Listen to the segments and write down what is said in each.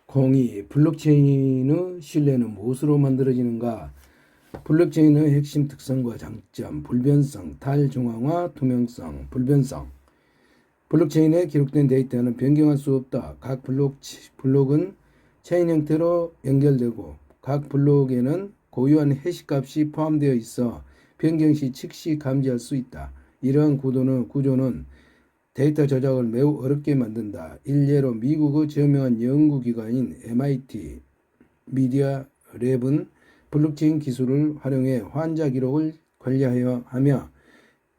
공이 블록체인의 신뢰는 무엇으로 만들어지는가? 블록체인의 핵심 특성과 장점, 불변성, 탈중앙화, 투명성, 불변성. 블록체인에 기록된 데이터는 변경할 수 없다. 각 블록은 체인 형태로 연결되고 각 블록에는 고유한 해시값이 포함되어 있어 변경 시 즉시 감지할 수 있다. 이러한 구조는 데이터 저작을 매우 어렵게 만든다. 일례로 미국의 저명한 연구기관인 MIT 미디어 랩은 블록체인 기술을 활용해 환자 기록을 관리하며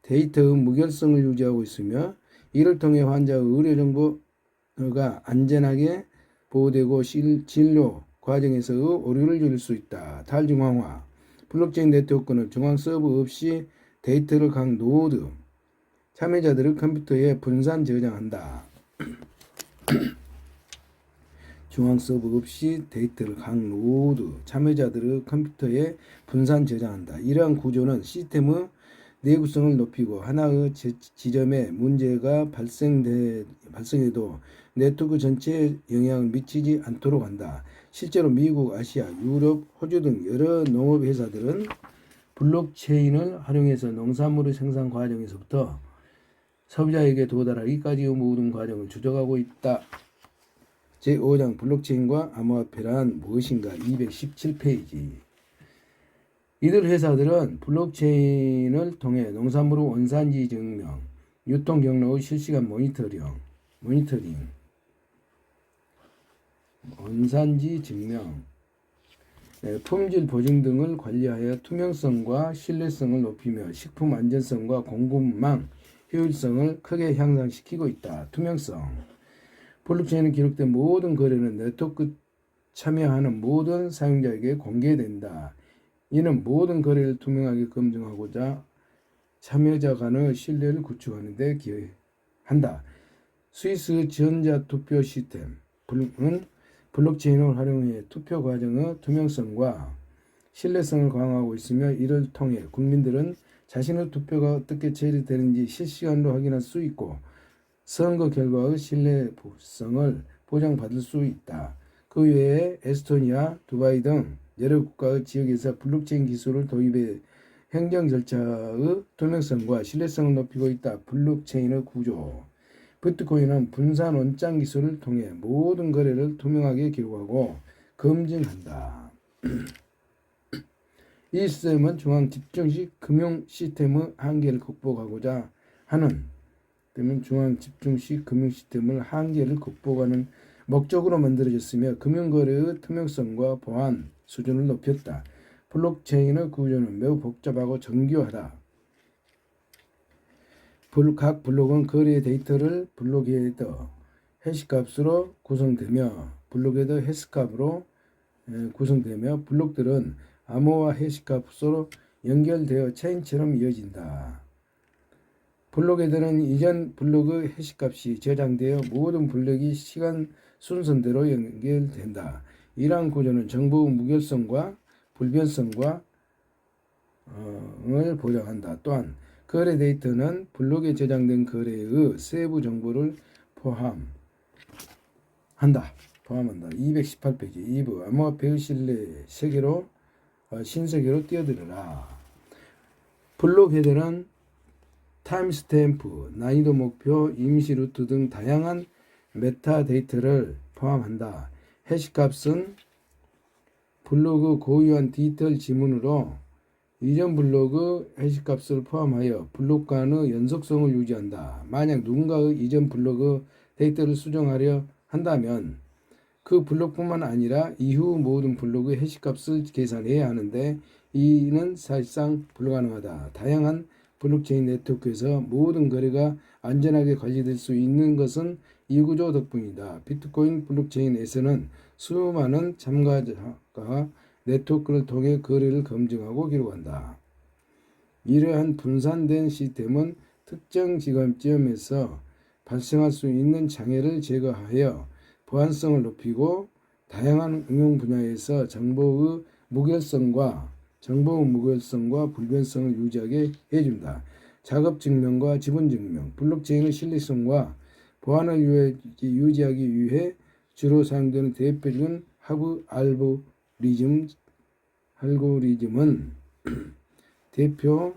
데이터의 무결성을 유지하고 있으며 이를 통해 환자의 의료 정보가 안전하게 보호되고 진료 과정에서의 오류를 줄일 수 있다. 탈중앙화. 블록체인 네트워크는 중앙 서버 없이 데이터를 각 노드 참여자들의 컴퓨터에 분산 저장한다. 중앙 서버 없이 데이터를 각 노드 참여자들의 컴퓨터에 분산 저장한다. 이러한 구조는 시스템의 내구성을 높이고 하나의 지점에 문제가 발생해도 네트워크 전체에 영향을 미치지 않도록 한다. 실제로 미국, 아시아, 유럽, 호주 등 여러 농업회사들은 블록체인을 활용해서 농산물의 생산 과정에서부터 소비자에게 도달하기까지의 모든 과정을 추적하고 있다. 제5장 블록체인과 암호화폐란 무엇인가 217페이지. 이들 회사들은 블록체인을 통해 농산물의 원산지 증명, 유통 경로의 실시간 모니터링, 원산지 증명, 품질 보증 등을 관리하여 투명성과 신뢰성을 높이며 식품 안전성과 공급망 효율성을 크게 향상시키고 있다. 투명성. 블록체인에 기록된 모든 거래는 네트워크 참여하는 모든 사용자에게 공개된다. 이는 모든 거래를 투명하게 검증하고자 참여자 간의 신뢰를 구축하는 데 기여한다. 스위스 전자투표 시스템은 블록체인을 활용해 투표 과정의 투명성과 신뢰성을 강화하고 있으며 이를 통해 국민들은 자신의 투표가 어떻게 처리되는지 실시간으로 확인할 수 있고 선거 결과의 신뢰성을 보장받을 수 있다. 그 외에 에스토니아, 두바이 등 여러 국가의 지역에서 블록체인 기술을 도입해 행정 절차의 투명성과 신뢰성을 높이고 있다. 블록체인의 구조. 비트코인은 분산 원장 기술을 통해 모든 거래를 투명하게 기록하고 검증한다. 이 시스템은 중앙 집중식 금융 시스템의 한계를 극복하고자 하는 중앙 집중식 금융 시스템을 한계를 극복하는 목적으로 만들어졌으며 금융거래의 투명성과 보안 수준을 높였다. 블록체인의 구조는 매우 복잡하고 정교하다. 각 블록은 거래 데이터를 블록헤더 해시값으로 구성되며 블록들은 암호화 해시값으로 연결되어 체인처럼 이어진다. 블록헤더는 이전 블록의 해시값이 저장되어 모든 블록이 시간 순서대로 연결된다. 이러한 구조는 정보의 무결성과 불변성과 을 보장한다. 또한 거래 데이터는 블록에 저장된 거래의 세부 정보를 포함한다. 218페이지 2부 암호화폐의 신뢰 신세계로 뛰어들어라. 블록헤더는 타임스탬프, 난이도 목표, 임시 루트 등 다양한 메타데이터를 포함한다. 해시값은 블록의 고유한 디지털 지문으로 이전 블록의 해시값을 포함하여 블록 간의 연속성을 유지한다. 만약 누군가의 이전 블록의 데이터를 수정하려 한다면 그 블록뿐만 아니라 이후 모든 블록의 해시값을 계산해야 하는데 이는 사실상 불가능하다. 다양한 블록체인 네트워크에서 모든 거래가 안전하게 관리될 수 있는 것은 이 구조 덕분이다. 비트코인 블록체인에서는 수많은 참가자가 네트워크를 통해 거래를 검증하고 기록한다. 이러한 분산된 시스템은 특정 지점에서 발생할 수 있는 장애를 제거하여 보안성을 높이고 다양한 응용 분야에서 정보의 무결성과 불변성을 유지하게 해준다. 작업 증명과 지분 증명, 블록체인의 신뢰성과 보안을 유지하기 위해 주로 사용되는 대표적인 하브 알고리즘은 대표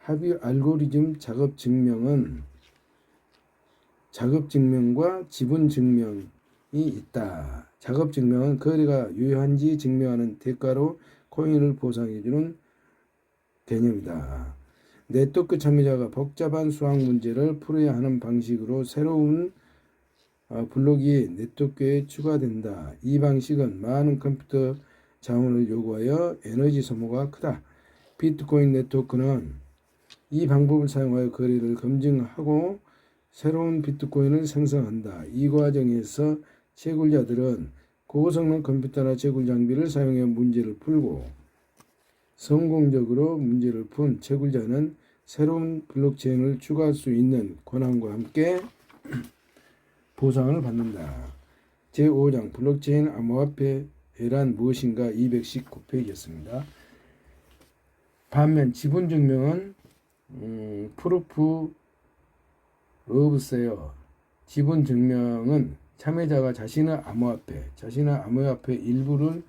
하브 알고리즘 작업 증명과 지분 증명이 있다. 작업 증명은 거래가 유효한지 증명하는 대가로 코인을 보상해주는 개념이다. 네트워크 참여자가 복잡한 수학 문제를 풀어야 하는 방식으로 새로운 블록이 네트워크에 추가된다. 이 방식은 많은 컴퓨터 자원을 요구하여 에너지 소모가 크다. 비트코인 네트워크는 이 방법을 사용하여 거래를 검증하고 새로운 비트코인을 생성한다. 이 과정에서 채굴자들은 고성능 컴퓨터나 채굴 장비를 사용해 문제를 풀고 성공적으로 문제를 푼 채굴자는 새로운 블록체인을 추가할 수 있는 권한과 함께 보상을 받는다. 제5장 블록체인 암호화폐란 무엇인가 219페이지였습니다. 반면 지분 증명은 프루프 오브 세어 지분 증명은 참여자가 자신의 암호화폐 일부를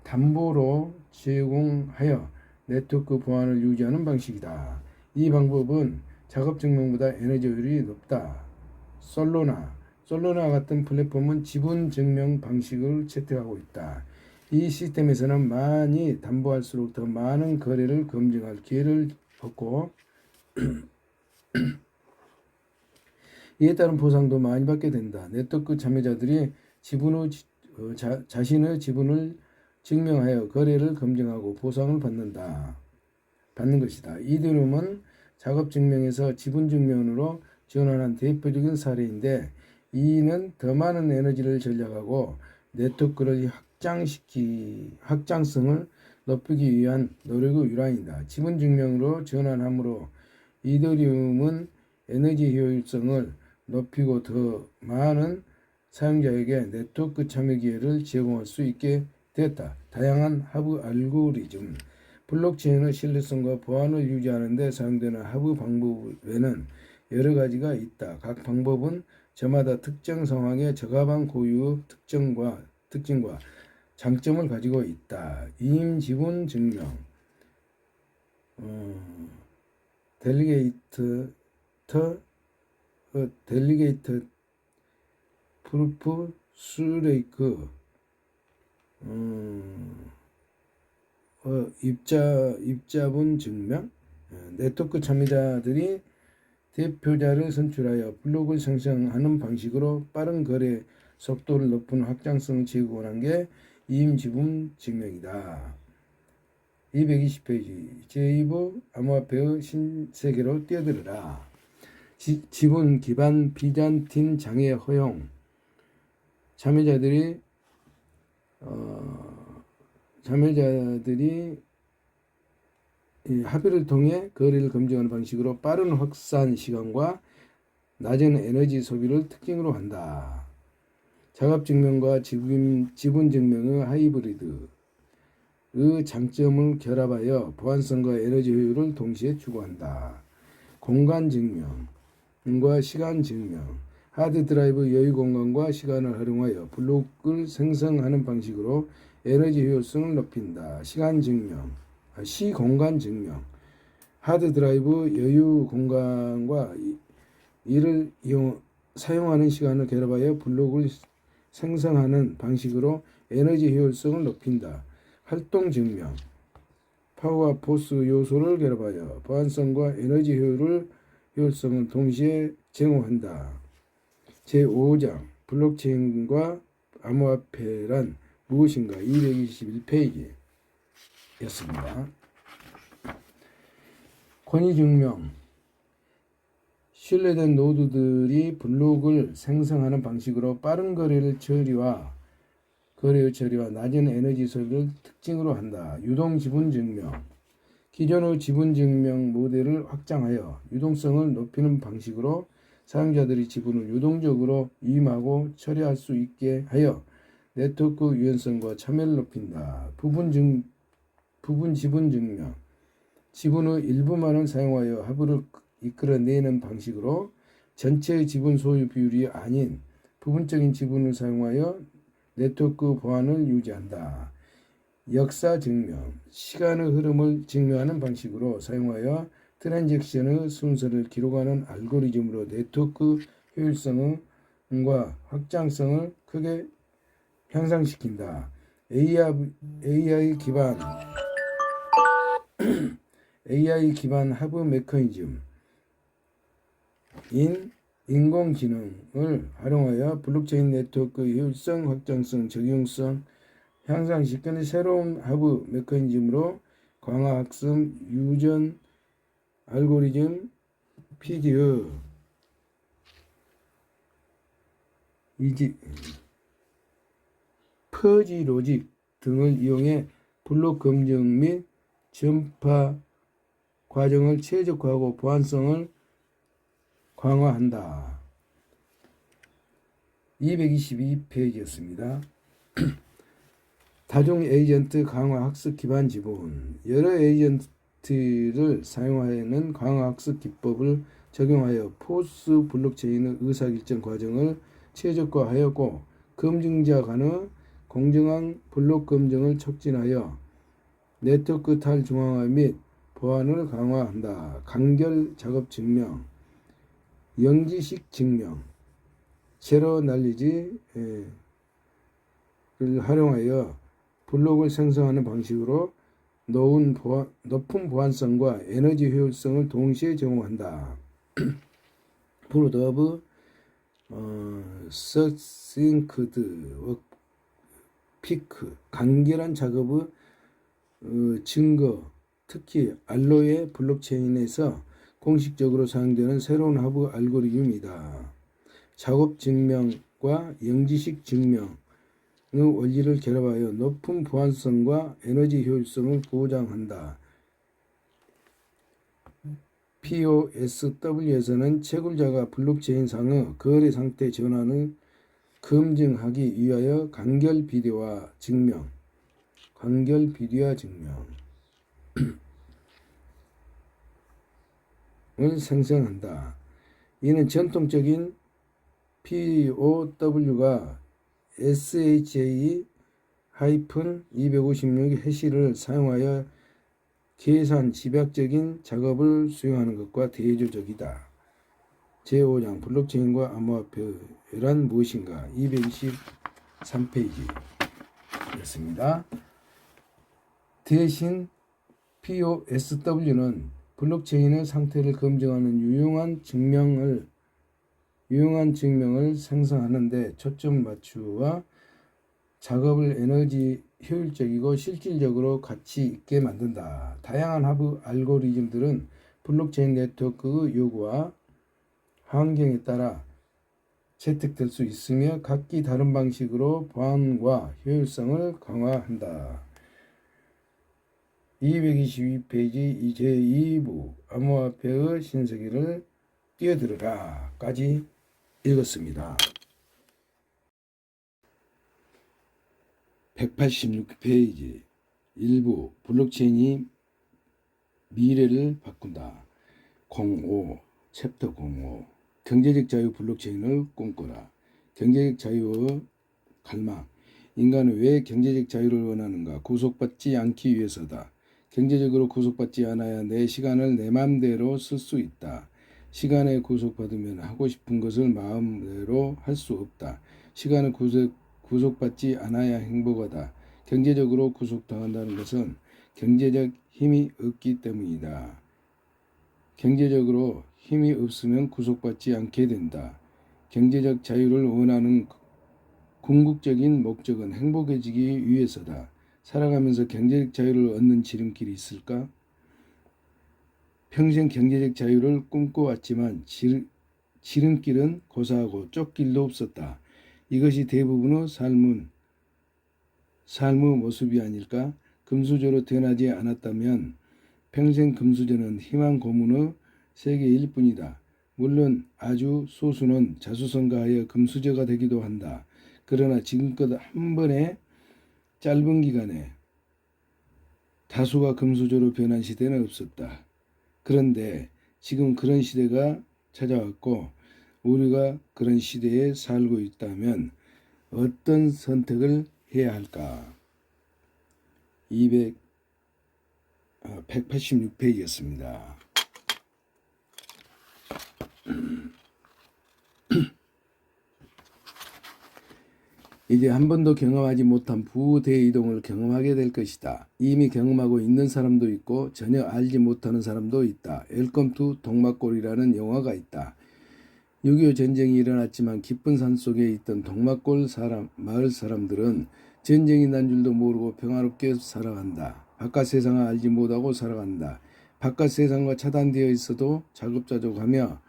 담보로 제공하여 네트워크 보안을 유지하는 방식이다. 이 방법은 작업 증명보다 에너지 효율이 높다. 솔로나 같은 플랫폼은 지분 증명 방식을 채택하고 있다. 이 시스템에서는 많이 담보할수록 더 많은 거래를 검증할 기회를 얻고 이에 따른 보상도 많이 받게 된다. 네트워크 참여자들이 자신의 지분을 증명하여 거래를 검증하고 보상을 받는 것이다. 이더리움은 작업 증명에서 지분 증명으로 전환한 대표적인 사례인데 이는 더 많은 에너지를 절약하고 네트워크를 확장성을 높이기 위한 노력의 일환이다. 지분 증명으로 전환함으로 이더리움은 에너지 효율성을 높이고 더 많은 사용자에게 네트워크 참여 기회를 제공할 수 있게 되었다. 다양한 하브 알고리즘 블록체인의 신뢰성과 보안을 유지하는 데 사용되는 하브 방법에는 여러 가지가 있다. 각 방법은 저마다 특정 상황에 적합한 고유의 특징과 장점을 가지고 있다. 이임 증명 델리게이터 프루프 스레이크 입자분 증명 네트워크 참여자들이 대표자를 선출하여 블록을 생성하는 방식으로 빠른 거래 속도를 높은 확장성을 제공하는 게 이임지분 증명이다. 220페이지 제2부 암호화폐의 신세계로 뛰어들어라. 지분 기반 비잔틴 장애 허용 참여자들이 합의를 통해 거래를 검증하는 방식으로 빠른 확산 시간과 낮은 에너지 소비를 특징으로 한다. 작업 증명과 지분 증명의 하이브리드의 장점을 결합하여 보안성과 에너지 효율을 동시에 추구한다. 공간 증명과 시간 증명 하드 드라이브 여유 공간과 시간을 활용하여 블록을 생성하는 방식으로 에너지 효율성을 높인다. 시공간 증명 하드 드라이브 여유 공간과 이를 사용하는 시간을 결합하여 블록을 생성하는 방식으로 에너지 효율성을 높인다. 활동 증명 파워와 포스 요소를 결합하여 보안성과 에너지 효율성을 동시에 제공한다. 제5장 블록체인과 암호화폐란 무엇인가 221페이지였습니다. 권위증명 신뢰된 노드들이 블록을 생성하는 방식으로 빠른 거래의 처리와 낮은 에너지 소비를 특징으로 한다. 유동 지분 증명 기존의 지분 증명 모델을 확장하여 유동성을 높이는 방식으로 사용자들이 지분을 유동적으로 위임하고 처리할 수 있게 하여 네트워크 유연성과 참여를 높인다. 부분 지분 증명 지분의 일부만을 사용하여 합의를 이끌어내는 방식으로 전체의 지분 소유 비율이 아닌 부분적인 지분을 사용하여 네트워크 보안을 유지한다. 역사 증명, 시간의 흐름을 증명하는 방식으로 사용하여 트랜잭션의 순서를 기록하는 알고리즘으로 네트워크 효율성과 확장성을 크게 향상시킨다. AI 기반 하브 메커니즘인 인공지능을 활용하여 블록체인 네트워크 효율성, 확장성, 적용성 향상시키는 새로운 하브 메커니즘으로 강화학습, 유전, 알고리즘, 피드의 퍼지 로직 등을 이용해 블록 검증 및 전파 과정을 최적화하고 보안성을 강화한다. 222페이지였습니다. 다중 에이전트 강화 학습 기반 지분. 여러 에이전트를 사용하는 강화 학습 기법을 적용하여 포스 블록체인의 의사결정 과정을 최적화하였고 검증자 간의 공정한 블록 검증을 촉진하여 네트워크 탈중앙화 및 보안을 강화한다. 간결 작업 증명, 영지식 증명, 제로 날리지를 활용하여 블록을 생성하는 방식으로 높은 보안성과 에너지 효율성을 동시에 제공한다. Proof of Succinct Work 간결한 작업의 증거, 특히 알로에 블록체인에서 공식적으로 사용되는 새로운 하브 알고리즘이다. 작업 증명과 영지식 증명의 원리를 결합하여 높은 보안성과 에너지 효율성을 보장한다. POSW에서는 채굴자가 블록체인 상의 거래 상태 전환을 검증하기 위하여 간결 비디오와 증명을 생성한다. 이는 전통적인 POW가 SHA-256 해시를 사용하여 계산 집약적인 작업을 수행하는 것과 대조적이다. 제5장 블록체인과 암호화폐란 무엇인가 223페이지였습니다. 대신 POSW는 블록체인의 상태를 검증하는 유용한 증명을 생성하는 데 초점 맞추어 작업을 에너지 효율적이고 실질적으로 가치 있게 만든다. 다양한 하브 알고리즘들은 블록체인 네트워크의 요구와 환경에 따라 채택될 수 있으며 각기 다른 방식으로 보안과 효율성을 강화한다. 222페이지 제2부 암호화폐의 신세계를 뛰어들어라 까지 읽었습니다. 186페이지 일부 블록체인이 미래를 바꾼다. 05 챕터 05 경제적 자유 블록체인을 꿈꿔라. 경제적 자유의 갈망. 인간은 왜 경제적 자유를 원하는가? 구속받지 않기 위해서다. 경제적으로 구속받지 않아야 내 시간을 내 마음대로 쓸 수 있다. 시간에 구속받으면 하고 싶은 것을 마음대로 할 수 없다. 시간을 구속받지 않아야 행복하다. 경제적으로 구속당한다는 것은 경제적 힘이 없기 때문이다. 경제적으로 힘이 없으면 구속받지 않게 된다. 경제적 자유를 원하는 궁극적인 목적은 행복해지기 위해서다. 살아가면서 경제적 자유를 얻는 지름길이 있을까? 평생 경제적 자유를 꿈꿔왔지만 지름길은 고사하고 쫓길도 없었다. 이것이 대부분의 삶의 모습이 아닐까? 금수저로 태어나지 않았다면 평생 금수저는 희망 고문의 세계일 뿐이다. 물론 아주 소수는 자수성가하여 금수저가 되기도 한다. 그러나 지금껏 한 번의 짧은 기간에 다수가 금수저로 변한 시대는 없었다. 그런데 지금 그런 시대가 찾아왔고 우리가 그런 시대에 살고 있다면 어떤 선택을 해야 할까? 186페이지였습니다. 이제 한 번도 경험하지 못한 부대이동을 경험하게 될 것이다. 이미 경험하고 있는 사람도 있고 전혀 알지 못하는 사람도 있다. 웰컴 투 동막골이라는 영화가 있다. 6.25 전쟁이 일어났지만 깊은 산속에 있던 동막골 마을 사람들은 전쟁이 난 줄도 모르고 평화롭게 살아간다. 바깥 세상을 알지 못하고 살아간다. 바깥 세상과 차단되어 있어도 자급자족하며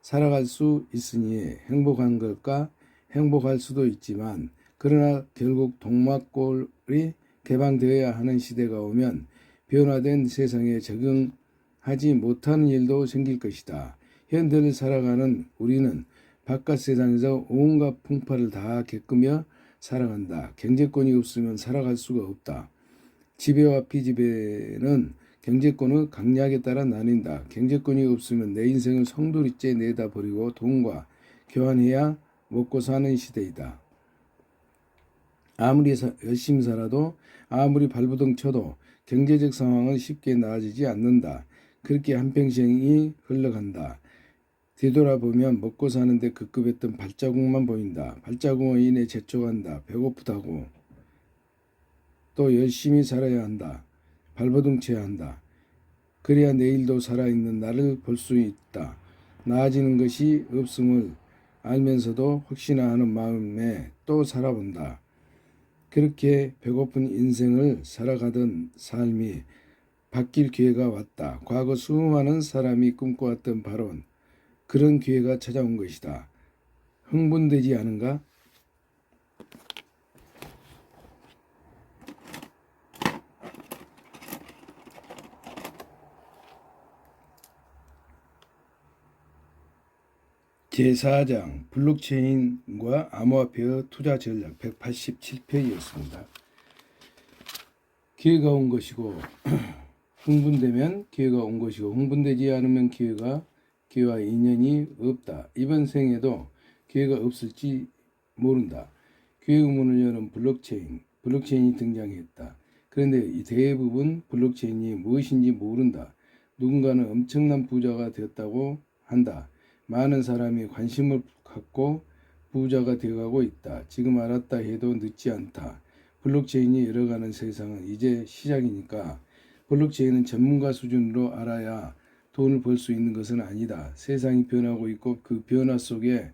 살아갈 수 있으니 행복한 걸까? 행복할 수도 있지만 그러나 결국 동막골이 개방되어야 하는 시대가 오면 변화된 세상에 적응하지 못하는 일도 생길 것이다. 현대를 살아가는 우리는 바깥 세상에서 온갖 풍파를 다 겪으며 살아간다. 경제권이 없으면 살아갈 수가 없다. 지배와 피지배는 경제권의 강약에 따라 나뉜다. 경제권이 없으면 내 인생을 성도리째 내다 버리고 돈과 교환해야 먹고 사는 시대이다. 아무리 열심히 살아도 아무리 발버둥 쳐도 경제적 상황은 쉽게 나아지지 않는다. 그렇게 한평생이 흘러간다. 뒤돌아보면 먹고 사는데 급급했던 발자국만 보인다. 발자국으로 인해 재촉한다. 배고프다고. 또 열심히 살아야 한다. 발버둥 쳐야 한다. 그래야 내일도 살아있는 나를 볼 수 있다. 나아지는 것이 없음을 알면서도 혹시나 하는 마음에 또 살아본다. 그렇게 배고픈 인생을 살아가던 삶이 바뀔 기회가 왔다. 과거 수많은 사람이 꿈꿔왔던 바로 그런 기회가 찾아온 것이다. 흥분되지 않은가? 제4장 블록체인과 암호화폐의 투자 전략 187페이지였습니다. 기회가 온 것이고 흥분되면 기회가 온 것이고 흥분되지 않으면 기회와 인연이 없다. 이번 생에도 기회가 없을지 모른다. 기회의 문을 여는 블록체인이 등장했다. 그런데 대부분 블록체인이 무엇인지 모른다. 누군가는 엄청난 부자가 되었다고 한다. 많은 사람이 관심을 갖고 부자가 되어가고 있다. 지금 알았다 해도 늦지 않다. 블록체인이 열어가는 세상은 이제 시작이니까 블록체인은 전문가 수준으로 알아야 돈을 벌 수 있는 것은 아니다. 세상이 변하고 있고 그 변화 속에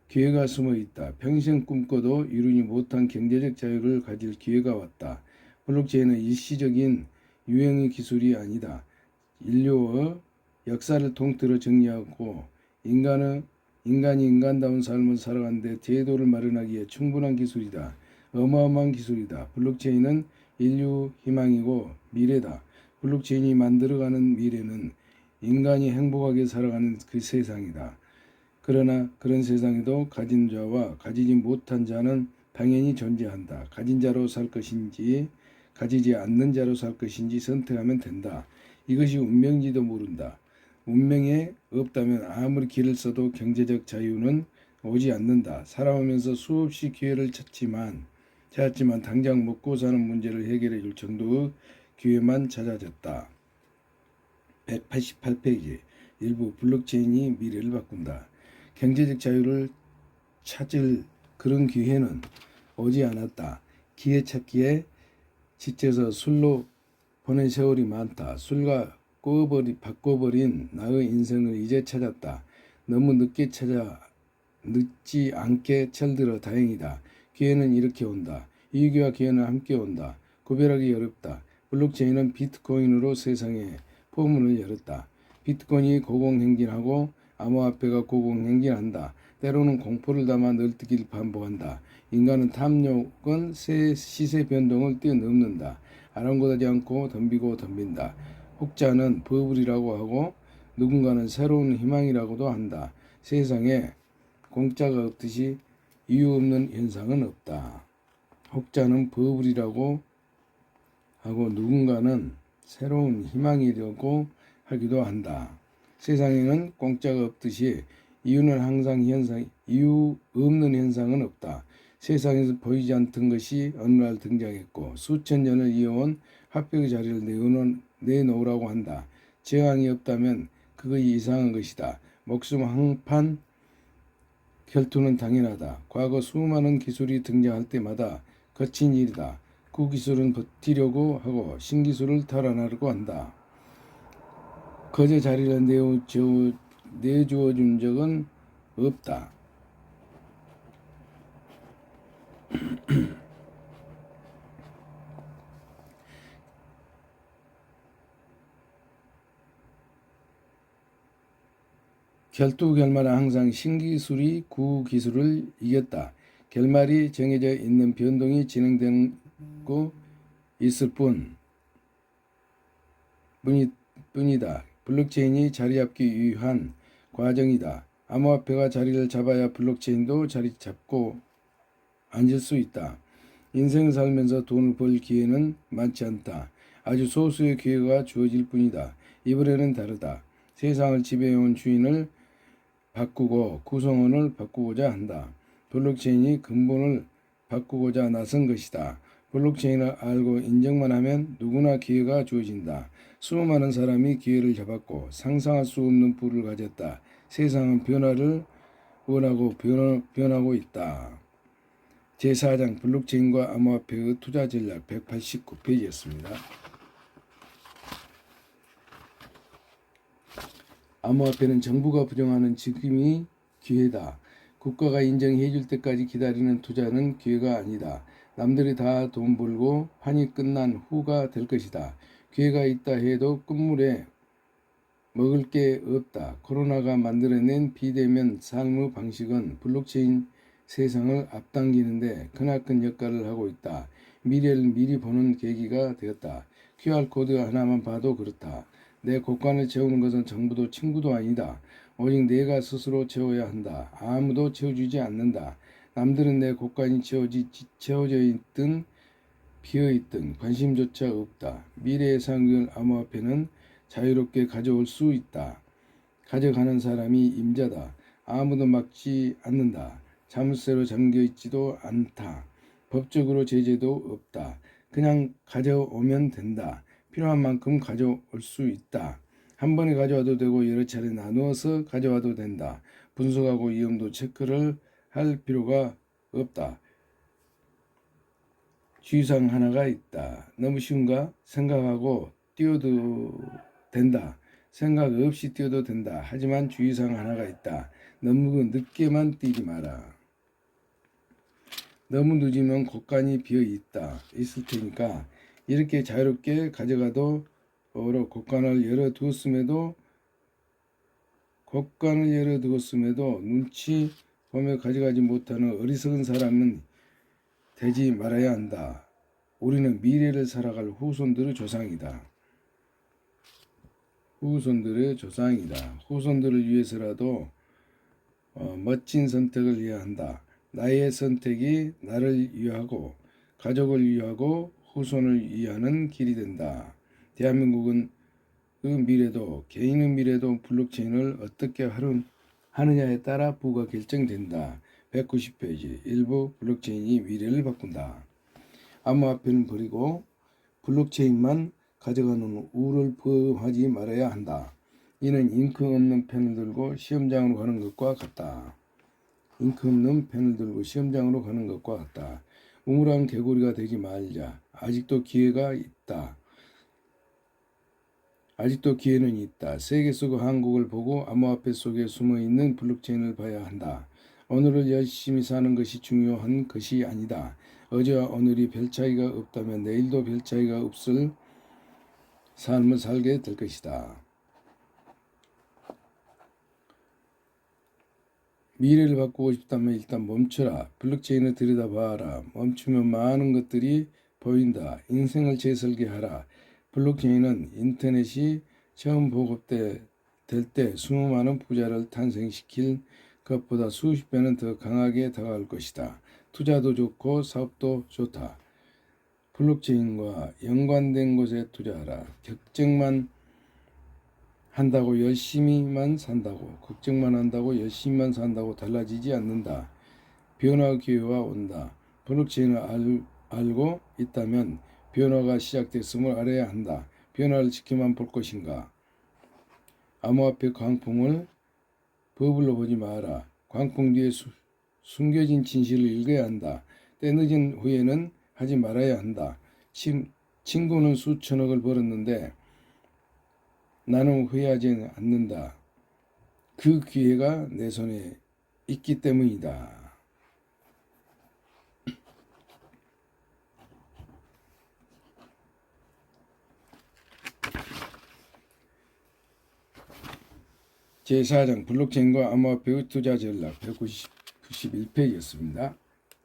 기회가 숨어 있다. 평생 꿈꿔도 이루지 못한 경제적 자유를 가질 기회가 왔다. 블록체인은 일시적인 유행의 기술이 아니다. 인류의 역사를 통틀어 정리하고 인간이 인간다운 삶을 살아가는 데 제도를 마련하기에 충분한 기술이다. 어마어마한 기술이다. 블록체인은 인류 희망이고 미래다. 블록체인이 만들어가는 미래는 인간이 행복하게 살아가는 그 세상이다. 그러나 그런 세상에도 가진 자와 가지지 못한 자는 당연히 존재한다. 가진 자로 살 것인지 가지지 않는 자로 살 것인지 선택하면 된다. 이것이 운명인지도 모른다. 운명에 없다면 아무리 길을 써도 경제적 자유는 오지 않는다. 살아오면서 수없이 기회를 찾았지만 당장 먹고 사는 문제를 해결해 줄 정도의 기회만 찾아졌다. 188페이지 일부 블록체인이 미래를 바꾼다. 경제적 자유를 찾을 그런 기회는 오지 않았다. 기회 찾기에 지쳐서 술로 보낸 세월이 많다. 술과 바꿔버린 나의 인생을 이제 찾았다. 너무 늦지 않게 철들어 다행이다. 기회는 이렇게 온다. 위기와 기회는 함께 온다. 구별하기 어렵다. 블록체인은 비트코인으로 세상에 포문을 열었다. 비트코인이 고공행진하고 암호화폐가 고공행진한다. 때로는 공포를 담아 널뛰기를 반복한다. 인간은 탐욕은 시세 변동을 뛰어넘는다. 아랑곳하지 않고 덤비고 덤빈다. 혹자는 버블이라고 하고 누군가는 새로운 희망이라고도 한다. 세상에 공짜가 없듯이 이유 없는 현상은 없다. 혹자는 버블이라고 하고 누군가는 새로운 희망이라고 하기도 한다. 세상에는 공짜가 없듯이 이유 없는 현상은 없다. 세상에서 보이지 않던 것이 어느 날 등장했고 수천 년을 이어온 합백의 자리를 내놓으라고 한다. 저항이 없다면 그것이 이상한 것이다. 목숨 한판 결투는 당연하다. 과거 수많은 기술이 등장할 때마다 거친 일이다. 그 기술은 버티려고 하고 신기술을 탈환하려고 한다. 거저 자리를 내주어 준 적은 없다. 결투 결말은 항상 신기술이 구기술을 이겼다. 결말이 정해져 있는 변동이 진행되고 있을 뿐이다. 블록체인이 자리 잡기 위한 과정이다. 암호화폐가 자리를 잡아야 블록체인도 자리 잡고 앉을 수 있다. 인생을 살면서 돈을 벌 기회는 많지 않다. 아주 소수의 기회가 주어질 뿐이다. 이번에는 다르다. 세상을 지배해온 주인을 바꾸고 구성원을 바꾸고자 한다. 블록체인이 근본을 바꾸고자 나선 것이다. 블록체인을 알고 인정만 하면 누구나 기회가 주어진다. 수많은 사람이 기회를 잡았고 상상할 수 없는 부를 가졌다. 세상은 변화를 원하고 변하고 있다. 제4장 블록체인과 암호화폐의 투자 전략 189페이지였습니다. 암호화폐는 정부가 부정하는 지금이 기회다. 국가가 인정해 줄 때까지 기다리는 투자는 기회가 아니다. 남들이 다 돈 벌고 판이 끝난 후가 될 것이다. 기회가 있다 해도 끝물에 먹을 게 없다. 코로나가 만들어낸 비대면 삶의 방식은 블록체인 세상을 앞당기는데 크나큰 역할을 하고 있다. 미래를 미리 보는 계기가 되었다. QR코드 하나만 봐도 그렇다. 내 곳간을 채우는 것은 정부도 친구도 아니다. 오직 내가 스스로 채워야 한다. 아무도 채워주지 않는다. 남들은 내 곳간이 채워져 있든 비어있든 관심조차 없다. 미래의 상을 암호화폐는 자유롭게 가져올 수 있다. 가져가는 사람이 임자다. 아무도 막지 않는다. 자물쇠로 잠겨있지도 않다. 법적으로 제재도 없다. 그냥 가져오면 된다. 필요한 만큼 가져올 수 있다. 한 번에 가져와도 되고 여러 차례 나누어서 가져와도 된다. 분석하고 위험도 체크를 할 필요가 없다. 주의사항 하나가 있다. 너무 쉬운가? 생각하고 뛰어도 된다. 생각 없이 뛰어도 된다. 하지만 주의사항 하나가 있다. 너무 늦게만 뛰지 마라. 너무 늦으면 곳간이 있을 테니까 이렇게 자유롭게 가져가도 곳간을 열어두었음에도 눈치 보며 가져가지 못하는 어리석은 사람은 되지 말아야 한다. 우리는 미래를 살아갈 후손들의 조상이다. 후손들을 위해서라도 멋진 선택을 해야 한다. 나의 선택이 나를 위하고 가족을 위하고 후손을 위하는 길이 된다. 대한민국은 그 미래도 개인의 미래도 블록체인을 어떻게 하느냐에 따라 부가 결정된다. 190페이지 일부 블록체인이 미래를 바꾼다. 암호화폐는 버리고 블록체인만 가져가는 우를 범하지 말아야 한다. 이는 잉크 없는 펜을 들고 시험장으로 가는 것과 같다. 우물한 개구리가 되지 말자. 아직도 기회는 있다. 세계 속 한국을 보고 암호화폐 속에 숨어있는 블록체인을 봐야 한다. 오늘을 열심히 사는 것이 중요한 것이 아니다. 어제와 오늘이 별 차이가 없다면 내일도 별 차이가 없을 삶을 살게 될 것이다. 미래를 바꾸고 싶다면 일단 멈춰라. 블록체인을 들여다봐라. 멈추면 많은 것들이 보인다. 인생을 재설계하라. 블록체인은 인터넷이 처음 보급될 때 수많은 부자를 탄생시킬 것보다 수십 배는 더 강하게 다가올 것이다. 투자도 좋고 사업도 좋다. 블록체인과 연관된 곳에 투자하라. 걱정만 한다고 열심히만 산다고, 걱정만 한다고 열심히만 산다고 달라지지 않는다. 변화 기회가 온다. 블록체인을 알고 있다면 변화가 시작됐음을 알아야 한다. 변화를 지켜만 볼 것인가? 암호화폐 광풍을 버블로 보지 마라. 광풍 뒤에 숨겨진 진실을 읽어야 한다. 때늦은 후회는 하지 말아야 한다. 친구는 수천억을 벌었는데 나는 후회하지 않는다. 그 기회가 내 손에 있기 때문이다. 제4장 블록체인과 암호화폐의 투자 전략 191페이지였습니다.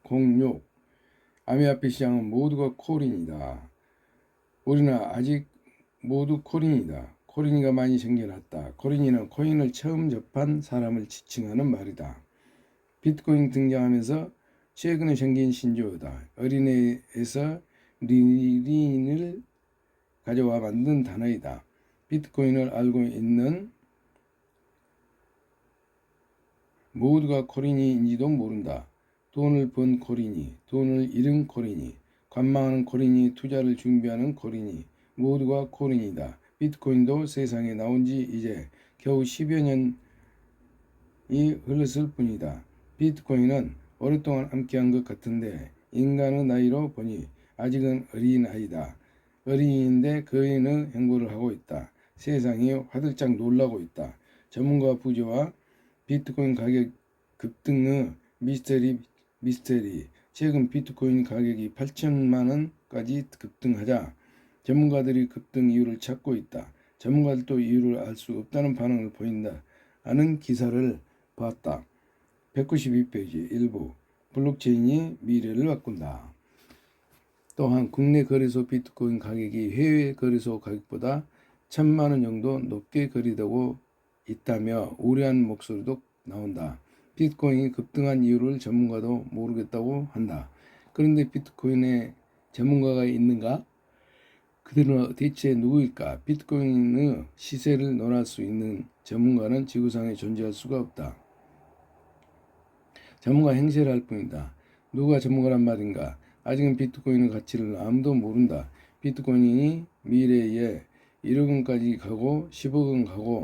06. 암호화폐 시장은 모두가 코린이다. 우리는 아직 모두 코린이다. 코린이가 많이 생겨났다. 코린이는 코인을 처음 접한 사람을 지칭하는 말이다. 비트코인 등장하면서 최근에 생긴 신조어다. 어린애에서 리린을 가져와 만든 단어이다. 비트코인을 알고 있는 모두가 코린이인지도 모른다. 돈을 번 코린이, 돈을 잃은 코린이, 관망하는 코린이, 투자를 준비하는 코린이, 모두가 코린이다. 비트코인도 세상에 나온 지 이제 겨우 10여 년이 흘렀을 뿐이다. 비트코인은 오랫동안 함께한 것 같은데 인간의 나이로 보니 아직은 어린아이다. 어린이인데 거인의 행보를 하고 있다. 세상이 화들짝 놀라고 있다. 전문가 부조와 비트코인 가격 급등의 미스터리. 최근 비트코인 가격이 8천만 원까지 급등하자 전문가들이 급등 이유를 찾고 있다. 전문가들도 이유를 알 수 없다는 반응을 보인다. 하는 기사를 봤다. 192페이지 일부 블록체인이 미래를 바꾼다. 또한 국내 거래소 비트코인 가격이 해외 거래소 가격보다 1,000만 원 정도 높게 거래되고 있다며 우려한 목소리도 나온다. 비트코인이 급등한 이유를 전문가도 모르겠다고 한다. 그런데 비트코인에 전문가가 있는가? 그들은 대체 누구일까? 비트코인의 시세를 논할 수 있는 전문가는 지구상에 존재할 수가 없다. 전문가 행세를 할 뿐이다. 누가 전문가란 말인가? 아직은 비트코인의 가치를 아무도 모른다. 비트코인이 미래에 1억 원까지 가고 10억 원 가고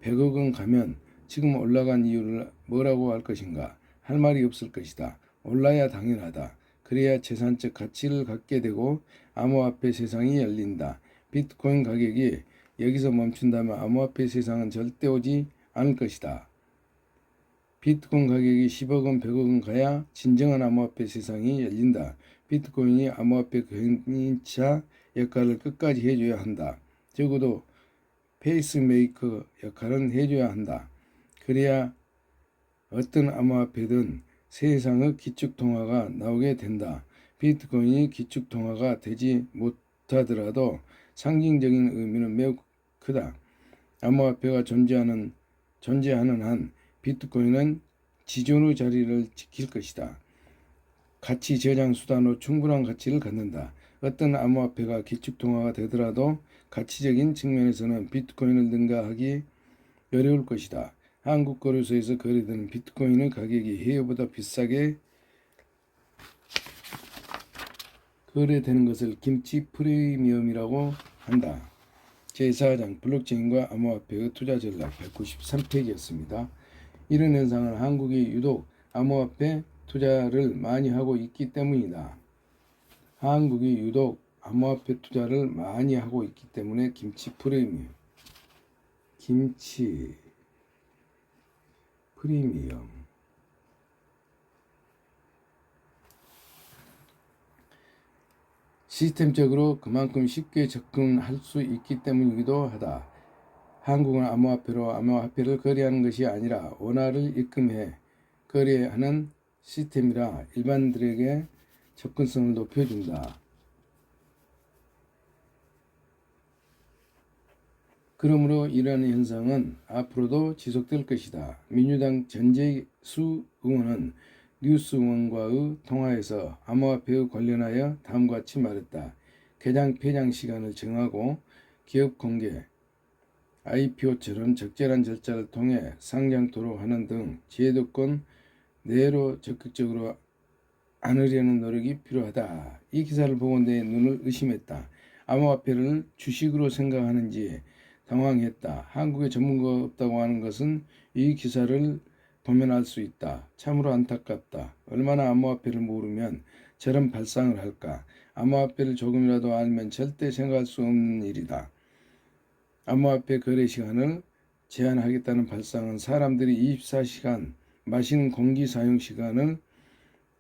100억 원 가면 지금 올라간 이유를 뭐라고 할 것인가? 할 말이 없을 것이다. 올라야 당연하다. 그래야 재산적 가치를 갖게 되고 암호화폐 세상이 열린다. 비트코인 가격이 여기서 멈춘다면 암호화폐 세상은 절대 오지 않을 것이다. 비트코인 가격이 10억 원, 100억 원 가야 진정한 암호화폐 세상이 열린다. 비트코인이 암호화폐 견인차 역할을 끝까지 해줘야 한다. 적어도 페이스메이커 역할은 해줘야 한다. 그래야 어떤 암호화폐든 세상의 기축통화가 나오게 된다. 비트코인이 기축통화가 되지 못하더라도 상징적인 의미는 매우 크다. 암호화폐가 존재하는 한 비트코인은 지존의 자리를 지킬 것이다. 가치 저장 수단으로 충분한 가치를 갖는다. 어떤 암호화폐가 기축통화가 되더라도 가치적인 측면에서는 비트코인을 능가하기 어려울 것이다. 한국 거래소에서 거래되는 비트코인의 가격이 해외보다 비싸게 거래되는 것을 김치 프리미엄이라고 한다. 제4장 블록체인과 암호화폐의 투자 전략 193페이지였습니다. 이런 현상은 한국이 유독 암호화폐 투자를 많이 하고 있기 때문이다. 한국이 유독 암호화폐 투자를 많이 하고 있기 때문에 김치 프리미엄. 시스템적으로 그만큼 쉽게 접근할 수 있기 때문이기도 하다. 한국은 암호화폐로 암호화폐를 거래하는 것이 아니라 원화를 입금해 거래하는 시스템이라 일반인들에게 접근성을 높여준다. 그러므로 이러한 현상은 앞으로도 지속될 것이다. 민주당 전재수 의원은 뉴스원과의 통화에서 암호화폐에 관련하여 다음과 같이 말했다. 개장 폐장 시간을 정하고 기업 공개, IPO처럼 적절한 절차를 통해 상장토록 하는 등 제도권 내로 적극적으로 안으려는 노력이 필요하다. 이 기사를 보고 내 눈을 의심했다. 암호화폐를 주식으로 생각하는지 당황했다. 한국에 전문가가 없다고 하는 것은 이 기사를 보면 알 수 있다. 참으로 안타깝다. 얼마나 암호화폐를 모르면 저런 발상을 할까. 암호화폐를 조금이라도 알면 절대 생각할 수 없는 일이다. 암호화폐 거래 시간을 제한하겠다는 발상은 사람들이 24시간 마시는 공기 사용 시간을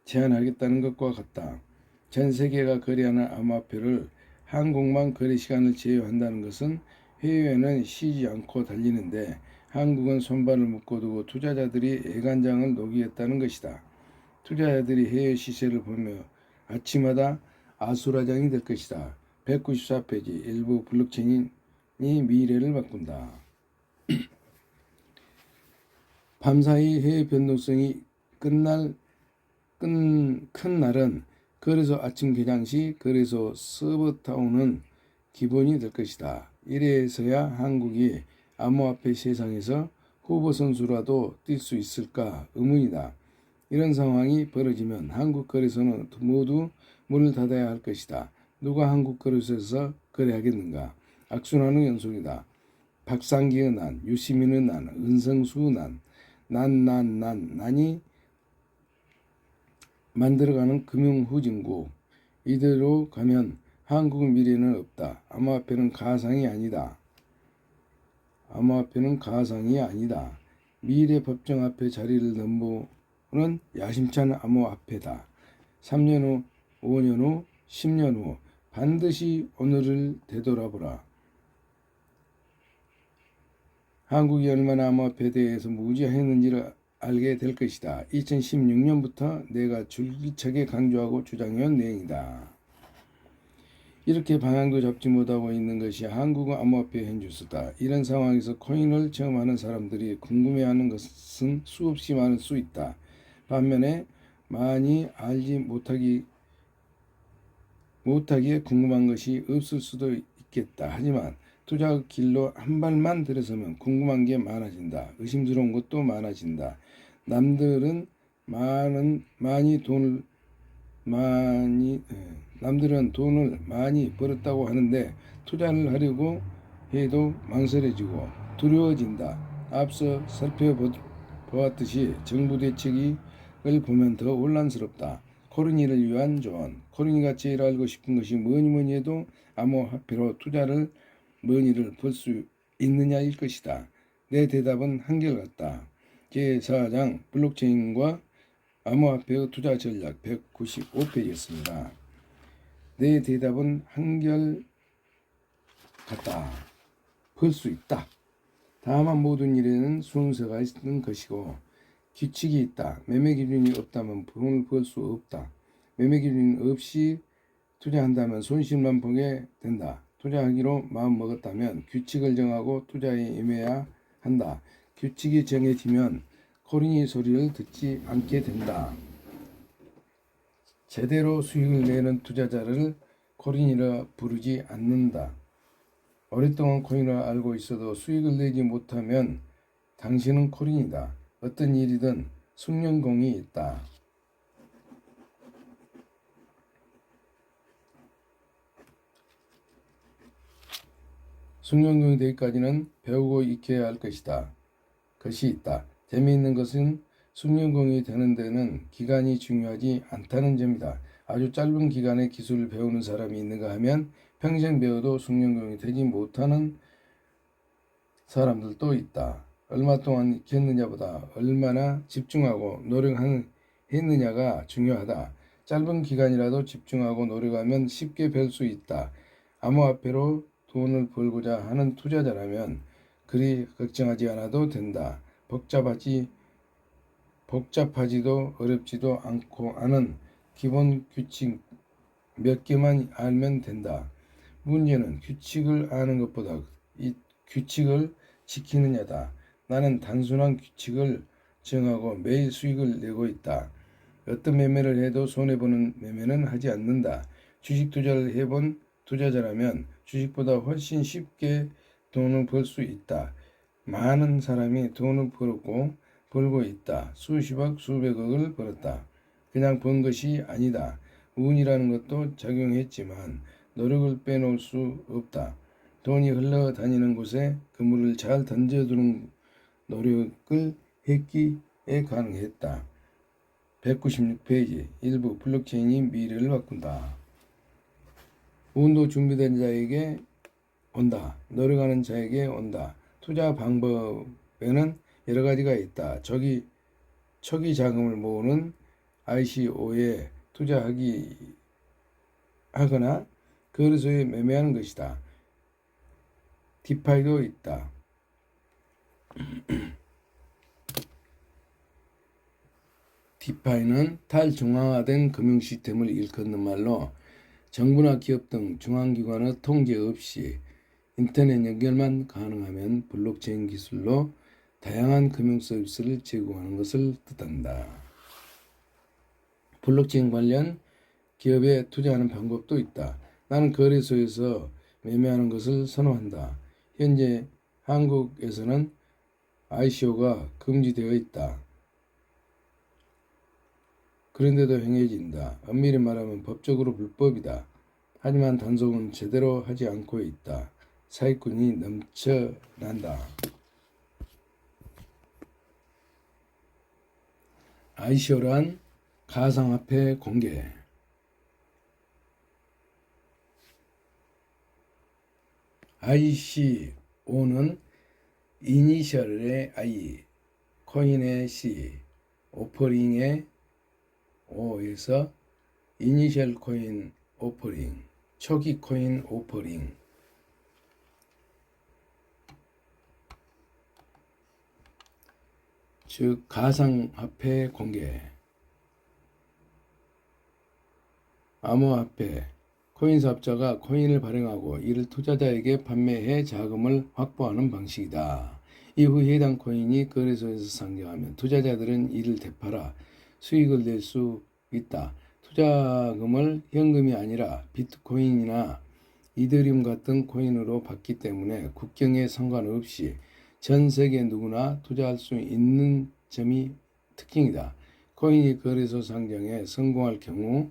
제한하겠다는 것과 같다. 전 세계가 거래하는 암호화폐를 한국만 거래 시간을 제외한다는 것은 해외에는 쉬지 않고 달리는데 한국은 손발을 묶어두고 투자자들이 애간장을 녹이겠다는 것이다. 투자자들이 해외 시세를 보며 아침마다 아수라장이 될 것이다. 194페이지 일부 블록체인이 미래를 바꾼다. 밤사이 해외 변동성이 큰 날은 거래소 아침 개장 시 거래소 서버타운은 기본이 될 것이다. 이래서야 한국이 암호화폐 세상에서 후보 선수라도 뛸 수 있을까 의문이다. 이런 상황이 벌어지면 한국 거래소는 모두 문을 닫아야 할 것이다. 누가 한국 거래소에서 거래하겠는가? 악순환의 연속이다. 박상기의 난, 유시민의 난, 은성수의 난이 만들어가는 금융후진국. 이대로 가면 한국의 미래는 없다. 암호화폐는 가상이 아니다. 미래 법정 앞에 자리를 넘보는 야심찬 암호화폐다. 3년 후, 5년 후, 10년 후 반드시 오늘을 되돌아보라. 한국이 얼마나 암호화폐에 대해서 무지했는지를 알게 될 것이다. 2016년부터 내가 줄기차게 강조하고 주장해온 내용이다. 이렇게 방향도 잡지 못하고 있는 것이 한국의 암호화폐 현주소다. 이런 상황에서 코인을 처음 하는 사람들이 궁금해하는 것은 수없이 많을 수 있다. 반면에 많이 알지 못하기에 궁금한 것이 없을 수도 있겠다. 하지만 투자 길로 한 발만 들어서면 궁금한 게 많아진다. 의심스러운 것도 많아진다. 남들은 돈을 많이 벌었다고 하는데 투자를 하려고 해도 망설여지고 두려워진다. 앞서 살펴보았듯이 정부 대책을 보면 더 혼란스럽다. 코린이를 위한 조언. 코린이가 제일 알고 싶은 것이 뭐니 해도 암호화폐로 투자를 머니를 벌 수 있느냐일 것이다. 내 대답은 한결같다. 제4장 블록체인과 암호화폐의 투자 전략 195페이지였습니다. 내 대답은 한결같다. 벌 수 있다. 다만 모든 일에는 순서가 있는 것이고 규칙이 있다. 매매 기준이 없다면 돈을 벌 수 없다. 매매 기준이 없이 투자한다면 손실만 보게 된다. 투자하기로 마음먹었다면 규칙을 정하고 투자에 임해야 한다. 규칙이 정해지면 코린이 소리를 듣지 않게 된다. 제대로 수익을 내는 투자자를 코린이라 부르지 않는다. 오랫동안 코인을 알고 있어도 수익을 내지 못하면 당신은 코린이다. 어떤 일이든 숙련공이 있다. 숙련공이 되기까지는 배우고 익혀야 할 것이 있다. 재미있는 것은 숙련공이 되는 데는 기간이 중요하지 않다는 점이다. 아주 짧은 기간에 기술을 배우는 사람이 있는가 하면 평생 배워도 숙련공이 되지 못하는 사람들도 있다. 얼마 동안 익혔느냐보다 얼마나 집중하고 노력했느냐가 중요하다. 짧은 기간이라도 집중하고 노력하면 쉽게 별 수 있다. 암호화폐로 돈을 벌고자 하는 투자자라면 그리 걱정하지 않아도 된다. 복잡하지도 어렵지도 않고 아는 기본 규칙 몇 개만 알면 된다. 문제는 규칙을 아는 것보다 이 규칙을 지키느냐다. 나는 단순한 규칙을 정하고 매일 수익을 내고 있다. 어떤 매매를 해도 손해보는 매매는 하지 않는다. 주식 투자를 해본 투자자라면 주식보다 훨씬 쉽게 돈을 벌 수 있다. 많은 사람이 돈을 벌고 있다. 수십억, 수백억을 벌었다. 그냥 번 것이 아니다. 운이라는 것도 작용했지만 노력을 빼놓을 수 없다. 돈이 흘러다니는 곳에 그물을 잘 던져두는 노력을 했기에 가능했다. 196페이지 일부 블록체인이 미래를 바꾼다. 운도 준비된 자에게 온다. 노력하는 자에게 온다. 투자 방법에는 여러 가지가 있다. 초기 자금을 모으는 ICO에 하거나 거래소에 매매하는 것이다. 디파이도 있다. 디파이는 탈중앙화된 금융 시스템을 일컫는 말로 정부나 기업 등 중앙기관의 통제 없이 인터넷 연결만 가능하면 블록체인 기술로 다양한 금융 서비스를 제공하는 것을 뜻한다. 블록체인 관련 기업에 투자하는 방법도 있다. 나는 거래소에서 매매하는 것을 선호한다. 현재 한국에서는 ICO가 금지되어 있다. 그런데도 행해진다. 엄밀히 말하면 법적으로 불법이다. 하지만 단속은 제대로 하지 않고 있다. 사기꾼이 넘쳐난다. ICO란 가상화폐 공개. ICO는 이니셜의 I, 코인의 C, 오퍼링의 O에서 이니셜 코인 오퍼링, 초기 코인 오퍼링. 즉 가상화폐 공개. 암호화폐. 코인 사업자가 코인을 발행하고 이를 투자자에게 판매해 자금을 확보하는 방식이다. 이후 해당 코인이 거래소에서 상장하면 투자자들은 이를 되팔아 수익을 낼 수 있다. 투자금을 현금이 아니라 비트코인이나 이더리움 같은 코인으로 받기 때문에 국경에 상관없이 전 세계 누구나 투자할 수 있는 점이 특징이다. 코인이 거래소 상장에 성공할 경우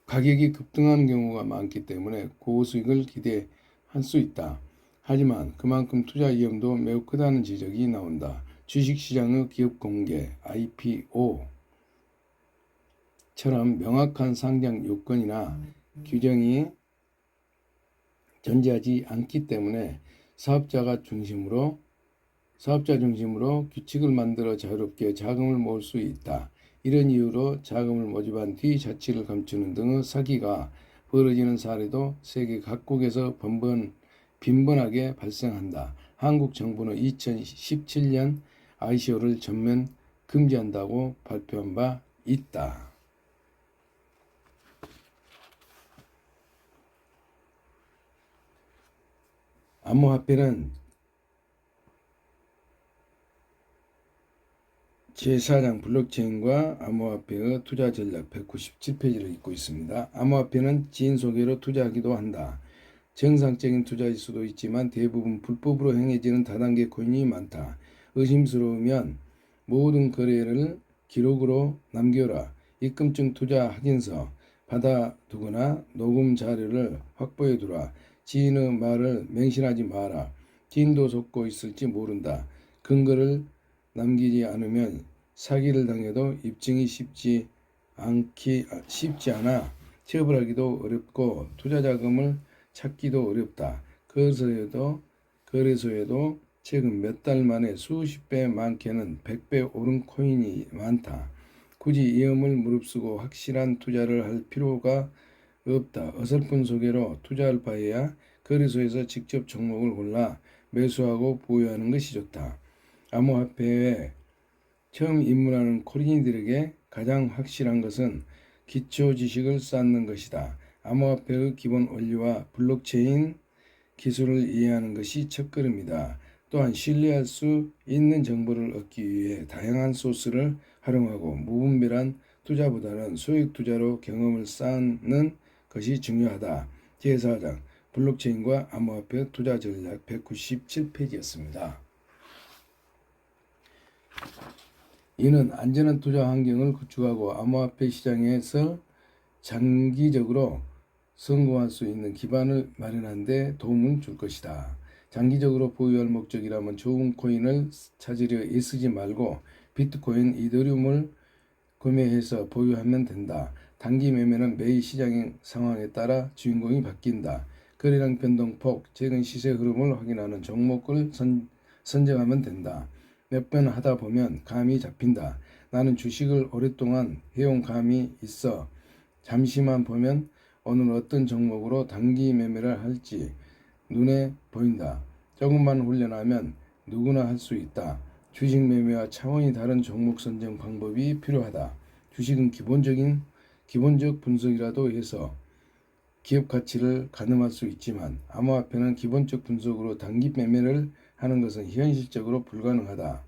가격이 급등하는 경우가 많기 때문에 고수익을 기대할 수 있다. 하지만 그만큼 투자 위험도 매우 크다는 지적이 나온다. 주식시장의 기업 공개, IPO처럼 명확한 상장 요건이나 규정이 존재하지 않기 때문에 사업자 중심으로 규칙을 만들어 자유롭게 자금을 모을 수 있다. 이런 이유로 자금을 모집한 뒤 자취를 감추는 등의 사기가 벌어지는 사례도 세계 각국에서 빈번하게 발생한다. 한국 정부는 2017년 ICO를 전면 금지한다고 발표한 바 있다. 암호화폐는 제4장 블록체인과 암호화폐의 투자 전략 197페이지를 읽고 있습니다. 암호화폐는 지인 소개로 투자하기도 한다. 정상적인 투자일 수도 있지만 대부분 불법으로 행해지는 다단계 코인이 많다. 의심스러우면 모든 거래를 기록으로 남겨라. 입금증 투자 확인서 받아두거나 녹음 자료를 확보해두라. 지인의 말을 맹신하지 마라. 지인도 속고 있을지 모른다. 근거를 남기지 않으면 사기를 당해도 입증이 쉽지 않아 처벌하기도 어렵고 투자 자금을 찾기도 어렵다. 거래소에도 최근 몇 달 만에 수십 배, 많게는 100배 오른 코인이 많다. 굳이 위험을 무릅쓰고 확실한 투자를 할 필요가 없다. 어설픈 소개로 투자할 바에야 거래소에서 직접 종목을 골라 매수하고 보유하는 것이 좋다. 암호화폐에 처음 입문하는 코인들에게 가장 확실한 것은 기초 지식을 쌓는 것이다. 암호화폐의 기본 원리와 블록체인 기술을 이해하는 것이 첫걸음이다. 또한 신뢰할 수 있는 정보를 얻기 위해 다양한 소스를 활용하고 무분별한 투자보다는 소액 투자로 경험을 쌓는 것이 중요하다. 제4장 블록체인과 암호화폐 투자 전략 197페이지였습니다. 이는 안전한 투자 환경을 구축하고 암호화폐 시장에서 장기적으로 성공할 수 있는 기반을 마련하는 데 도움을 줄 것이다. 장기적으로 보유할 목적이라면 좋은 코인을 찾으려 애쓰지 말고 비트코인, 이더리움을 구매해서 보유하면 된다. 단기 매매는 매일 시장 상황에 따라 주인공이 바뀐다. 거래량 변동폭, 최근 시세 흐름을 확인하는 종목을 선정하면 된다. 몇 번 하다 보면 감이 잡힌다. 나는 주식을 오랫동안 해온 감이 있어. 잠시만 보면 오늘 어떤 종목으로 단기 매매를 할지 눈에 보인다. 조금만 훈련하면 누구나 할 수 있다. 주식 매매와 차원이 다른 종목 선정 방법이 필요하다. 주식은 기본적 분석이라도 해서 기업 가치를 가늠할 수 있지만 암호화폐는 기본적 분석으로 단기 매매를 하는 것은 현실적으로 불가능하다.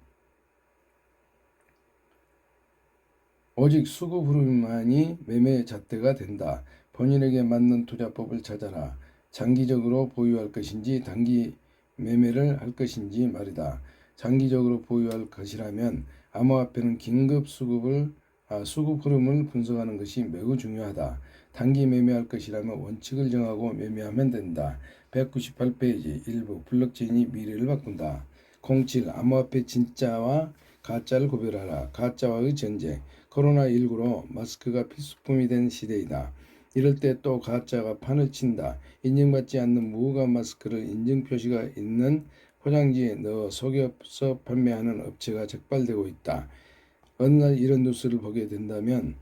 오직 수급 흐름만이 매매 잣대가 된다. 본인에게 맞는 투자법을 찾아라. 장기적으로 보유할 것인지 단기 매매를 할 것인지 말이다. 장기적으로 보유할 것이라면 암호화폐는 긴급 수급 흐름을 분석하는 것이 매우 중요하다. 단기 매매할 것이라면 원칙을 정하고 매매하면 된다. 198페이지 1부 블록체인이 미래를 바꾼다. 07 암호화폐 진짜와 가짜를 구별하라. 가짜와의 전쟁. 코로나19로 마스크가 필수품이 된 시대이다. 이럴 때 또 가짜가 판을 친다. 인증받지 않는 무허가 마스크를 인증 표시가 있는 포장지에 넣어 속여서 판매하는 업체가 적발되고 있다. 어느 날 이런 뉴스를 보게 된다면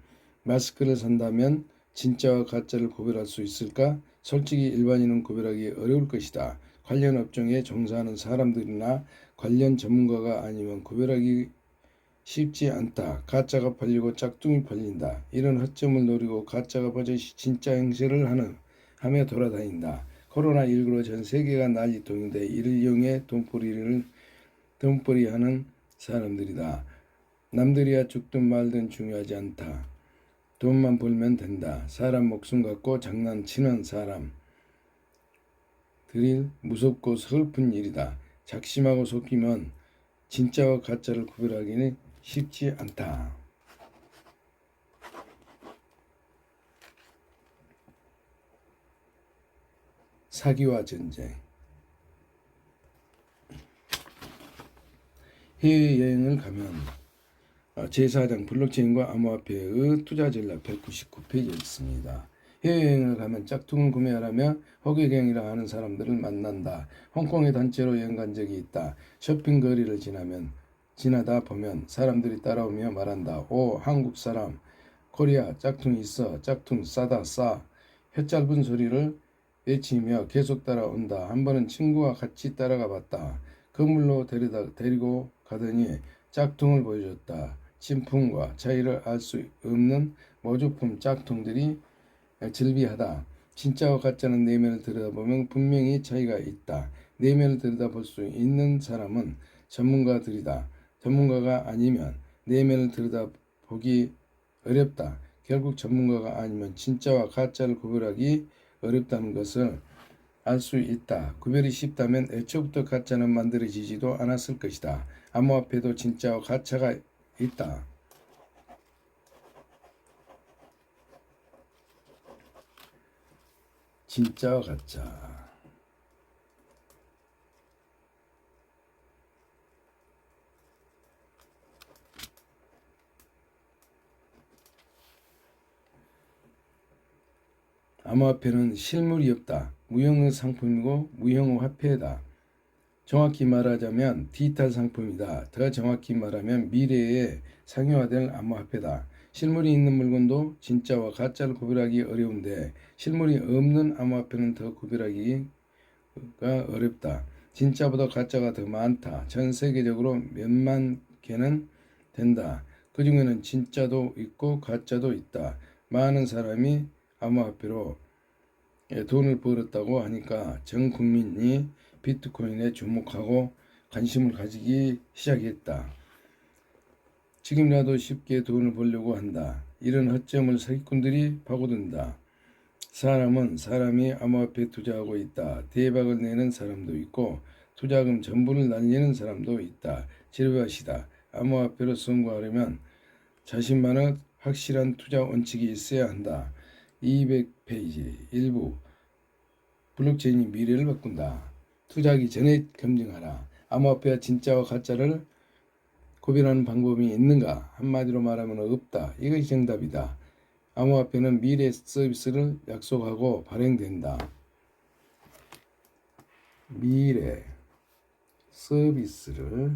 마스크를 산다면 진짜와 가짜를 구별할 수 있을까? 솔직히 일반인은 구별하기 어려울 것이다. 관련 업종에 종사하는 사람들이나 관련 전문가가 아니면 구별하기 쉽지 않다. 가짜가 팔리고 짝퉁이 팔린다. 이런 허점을 노리고 가짜가 버젓이 진짜 행세를 하며 돌아다닌다. 코로나19로 전 세계가 난리통인데 이를 이용해 돈벌이하는 사람들이다. 남들이야 죽든 말든 중요하지 않다. 돈만 벌면 된다. 사람 목숨 갖고 장난치는 사람들이 무섭고 슬픈 일이다. 작심하고 속이면 진짜와 가짜를 구별하기는 쉽지 않다. 사기와 전쟁. 해외여행을 가면 제4장 블록체인과 암호화폐의 투자 전략 199페이지에 있습니다. 해외여행을 가면 짝퉁을 구매하라며 호객행위라 하는 사람들을 만난다. 홍콩에 단체로 여행 간 적이 있다. 쇼핑 거리를 지나다 보면 사람들이 따라오며 말한다. 오, 한국 사람, 코리아 짝퉁 있어. 짝퉁 싸다 싸. 혀 짧은 소리를 외치며 계속 따라온다. 한 번은 친구와 같이 따라가 봤다. 건물로 데리고 가더니 짝퉁을 보여줬다. 진품과 차이를 알 수 없는 모조품 짝퉁들이 즐비하다. 진짜와 가짜는 내면을 들여다보면 분명히 차이가 있다. 내면을 들여다볼 수 있는 사람은 전문가들이다. 전문가가 아니면 내면을 들여다보기 어렵다. 결국 전문가가 아니면 진짜와 가짜를 구별하기 어렵다는 것을 알 수 있다. 구별이 쉽다면 애초부터 가짜는 만들어지지도 않았을 것이다. 암호화폐도 진짜와 가짜가 있다. 진짜와 가짜. 암호화폐는 실물이 없다. 무형의 상품이고 무형의 화폐다. 정확히 말하자면 디지털 상품이다. 더 정확히 말하면 미래에 상용화될 암호화폐다. 실물이 있는 물건도 진짜와 가짜를 구별하기 어려운데 실물이 없는 암호화폐는 더 구별하기가 어렵다. 진짜보다 가짜가 더 많다. 전 세계적으로 몇만 개는 된다. 그 중에는 진짜도 있고 가짜도 있다. 많은 사람이 암호화폐로 돈을 벌었다고 하니까 전 국민이 비트코인에 주목하고 관심을 가지기 시작했다. 지금이라도 쉽게 돈을 벌려고 한다. 이런 허점을 사기꾼들이 파고든다. 사람은 사람이 암호화폐에 투자하고 있다. 대박을 내는 사람도 있고 투자금 전부를 날리는 사람도 있다. 지루하시다. 암호화폐로 성공하려면 자신만의 확실한 투자 원칙이 있어야 한다. 200페이지 일부 블록체인이 미래를 바꾼다. 투자하기 전에 검증하라. 암호화폐와 진짜와 가짜를 구별하는 방법이 있는가? 한마디로 말하면 없다. 이것이 정답이다. 암호화폐는 미래 서비스를 약속하고 발행된다. 미래 서비스를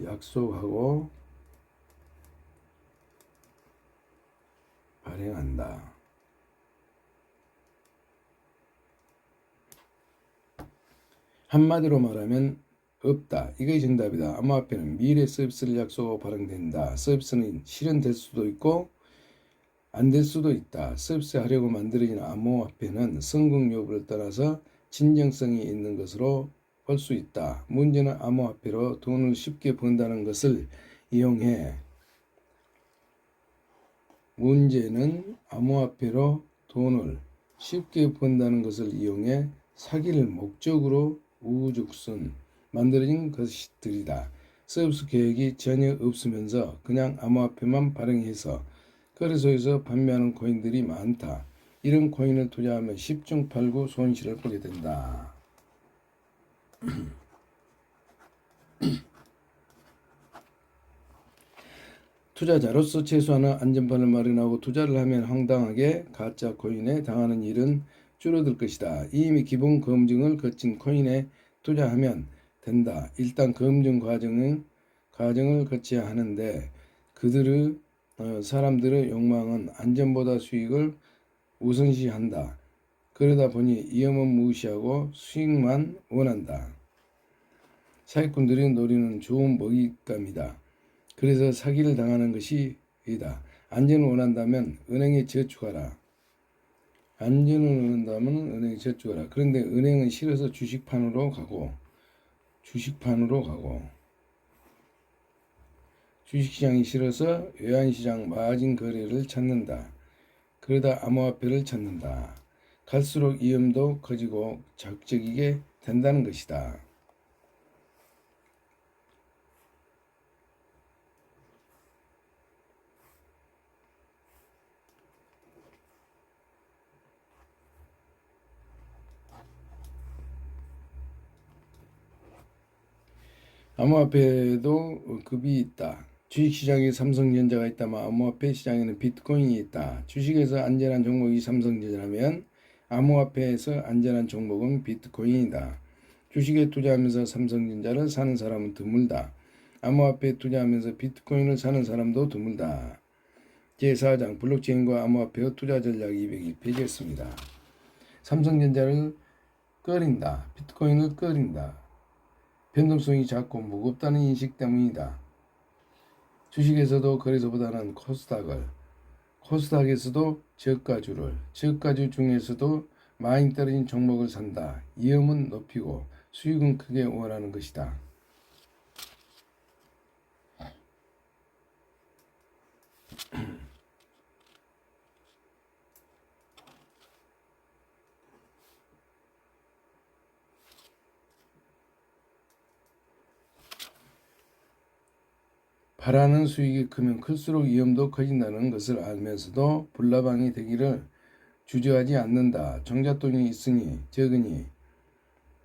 약속하고 발행한다. 한마디로 말하면 없다. 이것이 정답이다. 암호화폐는 미래 서비스를 약속하고 발행된다. 서비스는 실현될 수도 있고 안 될 수도 있다. 서비스하려고 만들어진 암호화폐는 성공 여부를 떠나서 진정성이 있는 것으로 볼 수 있다. 문제는 암호화폐로 돈을 쉽게 번다는 것을 이용해 사기를 목적으로 우죽순 만들어진 것들이다. 서비스 계획이 전혀 없으면서 그냥 암호화폐만 발행해서 거래소에서 판매하는 코인들이 많다. 이런 코인을 투자하면 10중 8구 손실을 보게 된다. 투자자로서 최소한의 안전판을 마련하고 투자를 하면 황당하게 가짜 코인에 당하는 일은 줄어들 것이다. 이미 기본 검증을 거친 코인에 투자하면 된다. 일단 검증 과정을 거쳐야 하는데 사람들의 욕망은 안전보다 수익을 우선시한다. 그러다 보니 위험은 무시하고 수익만 원한다. 사기꾼들이 노리는 좋은 먹잇감이다. 그래서 사기를 당하는 것이 이다. 안전을 원한다면 은행에 저축하라. 그런데 은행은 싫어서 주식판으로 가고 주식시장이 싫어서 외환시장 마진 거래를 찾는다. 그러다 암호화폐를 찾는다. 갈수록 위험도 커지고 자극적이게 된다는 것이다. 암호화폐에도 급이 있다. 주식시장에 삼성전자가 있다면 암호화폐 시장에는 비트코인이 있다. 주식에서 안전한 종목이 삼성전자라면 암호화폐에서 안전한 종목은 비트코인이다. 주식에 투자하면서 삼성전자를 사는 사람은 드물다. 암호화폐에 투자하면서 비트코인을 사는 사람도 드물다. 제4장 블록체인과 암호화폐의 투자 전략 202페이지였습니다. 삼성전자를 꺼린다. 비트코인을 꺼린다. 변동성이 작고 무겁다는 인식 때문이다. 주식에서도 거래소보다는 코스닥에서도 저가주 중에서도 많이 떨어진 종목을 산다. 위험은 높이고 수익은 크게 원하는 것이다. 바라는 수익이 크면 클수록 위험도 커진다는 것을 알면서도 불나방이 되기를 주저하지 않는다. 종잣돈이 있으니 적으니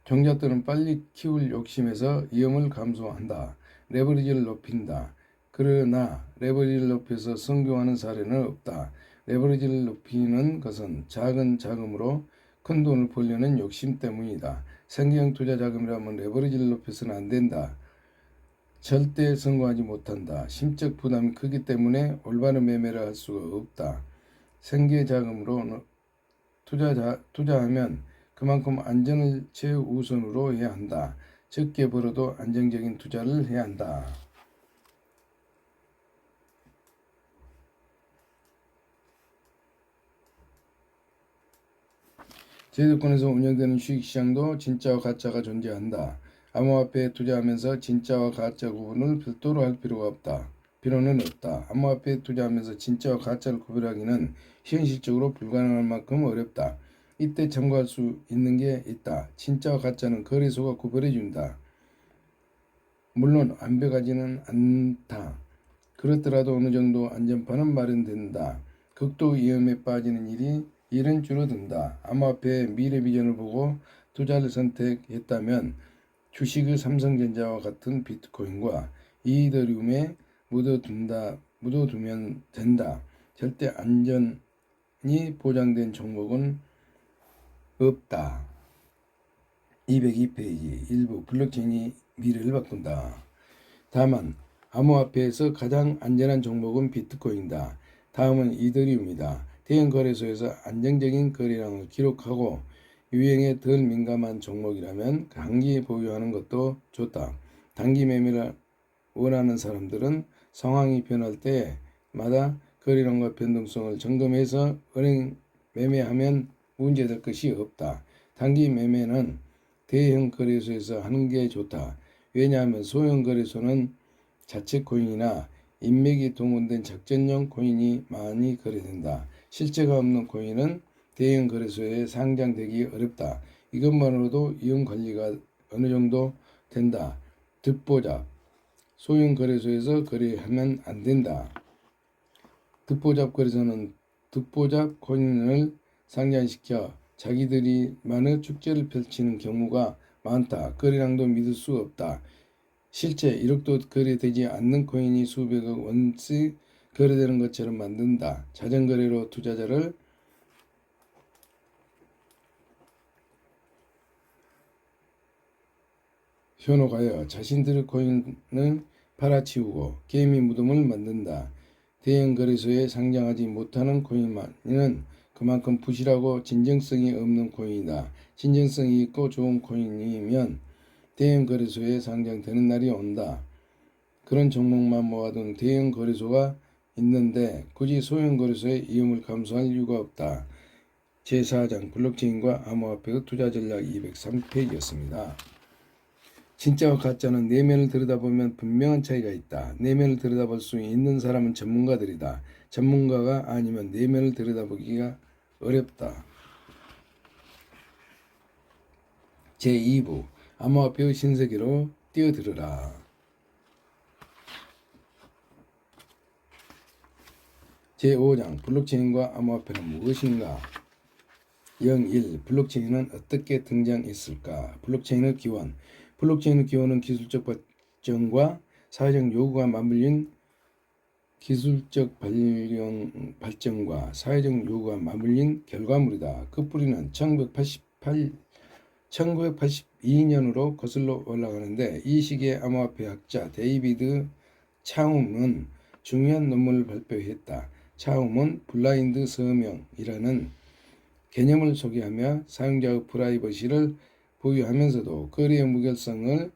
종잣돈은 빨리 키울 욕심에서 위험을 감소한다. 레버리지를 높인다. 그러나 레버리지를 높여서 성공하는 사례는 없다. 레버리지를 높이는 것은 작은 자금으로 큰 돈을 벌려는 욕심 때문이다. 생계형 투자 자금이라면 레버리지를 높여서는 안 된다. 절대 성공하지 못한다. 심적 부담이 크기 때문에 올바른 매매를 할 수가 없다. 생계 자금으로 투자하면 그만큼 안전을 최우선으로 해야 한다. 적게 벌어도 안정적인 투자를 해야 한다. 제도권에서 운영되는 주식시장도 진짜와 가짜가 존재한다. 암호화폐에 투자하면서 진짜와 가짜 구분을 별도로 할 필요가 없다. 필요는 없다. 암호화폐에 투자하면서 진짜와 가짜를 구별하기는 현실적으로 불가능할 만큼 어렵다. 이때 참고할 수 있는 게 있다. 진짜와 가짜는 거래소가 구별해 준다. 물론 완벽하지는 않다. 그렇더라도 어느 정도 안전판은 마련된다. 극도 위험에 빠지는 일은 줄어든다. 암호화폐의 미래 비전을 보고 투자를 선택했다면 주식의 삼성전자와 같은 비트코인과 이더리움에 묻어두면 된다. 절대 안전이 보장된 종목은 없다. 202페이지. 일부 블록체인이 미래를 바꾼다. 다만 암호화폐에서 가장 안전한 종목은 비트코인이다. 다음은 이더리움이다. 대형 거래소에서 안정적인 거래량을 기록하고 유행에 덜 민감한 종목이라면 단기 보유하는 것도 좋다. 단기 매매를 원하는 사람들은 상황이 변할 때마다 거래량과 변동성을 점검해서 은행 매매하면 문제될 것이 없다. 단기 매매는 대형 거래소에서 하는 게 좋다. 왜냐하면 소형 거래소는 자체 코인이나 인맥이 동원된 작전용 코인이 많이 거래된다. 실체가 없는 코인은 대형 거래소에 상장되기 어렵다. 이것만으로도 위험 관리가 어느 정도 된다. 듣보잡. 소형 거래소에서 거래하면 안 된다. 듣보잡 거래소는 듣보잡 코인을 상장시켜 자기들이만의 축제를 펼치는 경우가 많다. 거래량도 믿을 수 없다. 실제 1억도 거래되지 않는 코인이 수백억 원씩 거래되는 것처럼 만든다. 자전거래로 투자자를 현혹하여 자신들의 코인을 팔아치우고 게임의 무덤을 만든다. 대형 거래소에 상장하지 못하는 코인은 그만큼 부실하고 진정성이 없는 코인이다. 진정성이 있고 좋은 코인이면 대형 거래소에 상장되는 날이 온다. 그런 종목만 모아둔 대형 거래소가 있는데 굳이 소형 거래소의 위험을 감수할 이유가 없다. 제4장 블록체인과 암호화폐의 투자 전략 203페이지였습니다. 진짜와 가짜는 내면을 들여다보면 분명한 차이가 있다. 내면을 들여다볼 수 있는 사람은 전문가들이다. 전문가가 아니면 내면을 들여다보기가 어렵다. 제2부 암호화폐의 신세계로 뛰어들어라. 제5장 블록체인과 암호화폐는 무엇인가? 01. 블록체인은 어떻게 등장했을까? 블록체인의 기원. 블록체인의 기원은 기술적 발전과 사회적 요구가 맞물린 결과물이다. 그 뿌리는 1982년으로 거슬러 올라가는데 이 시기에 암호화폐 학자 데이비드 차움은 중요한 논문을 발표했다. 차움은 블라인드 서명이라는 개념을 소개하며 사용자의 프라이버시를 보유하면서도 거래의 무결성을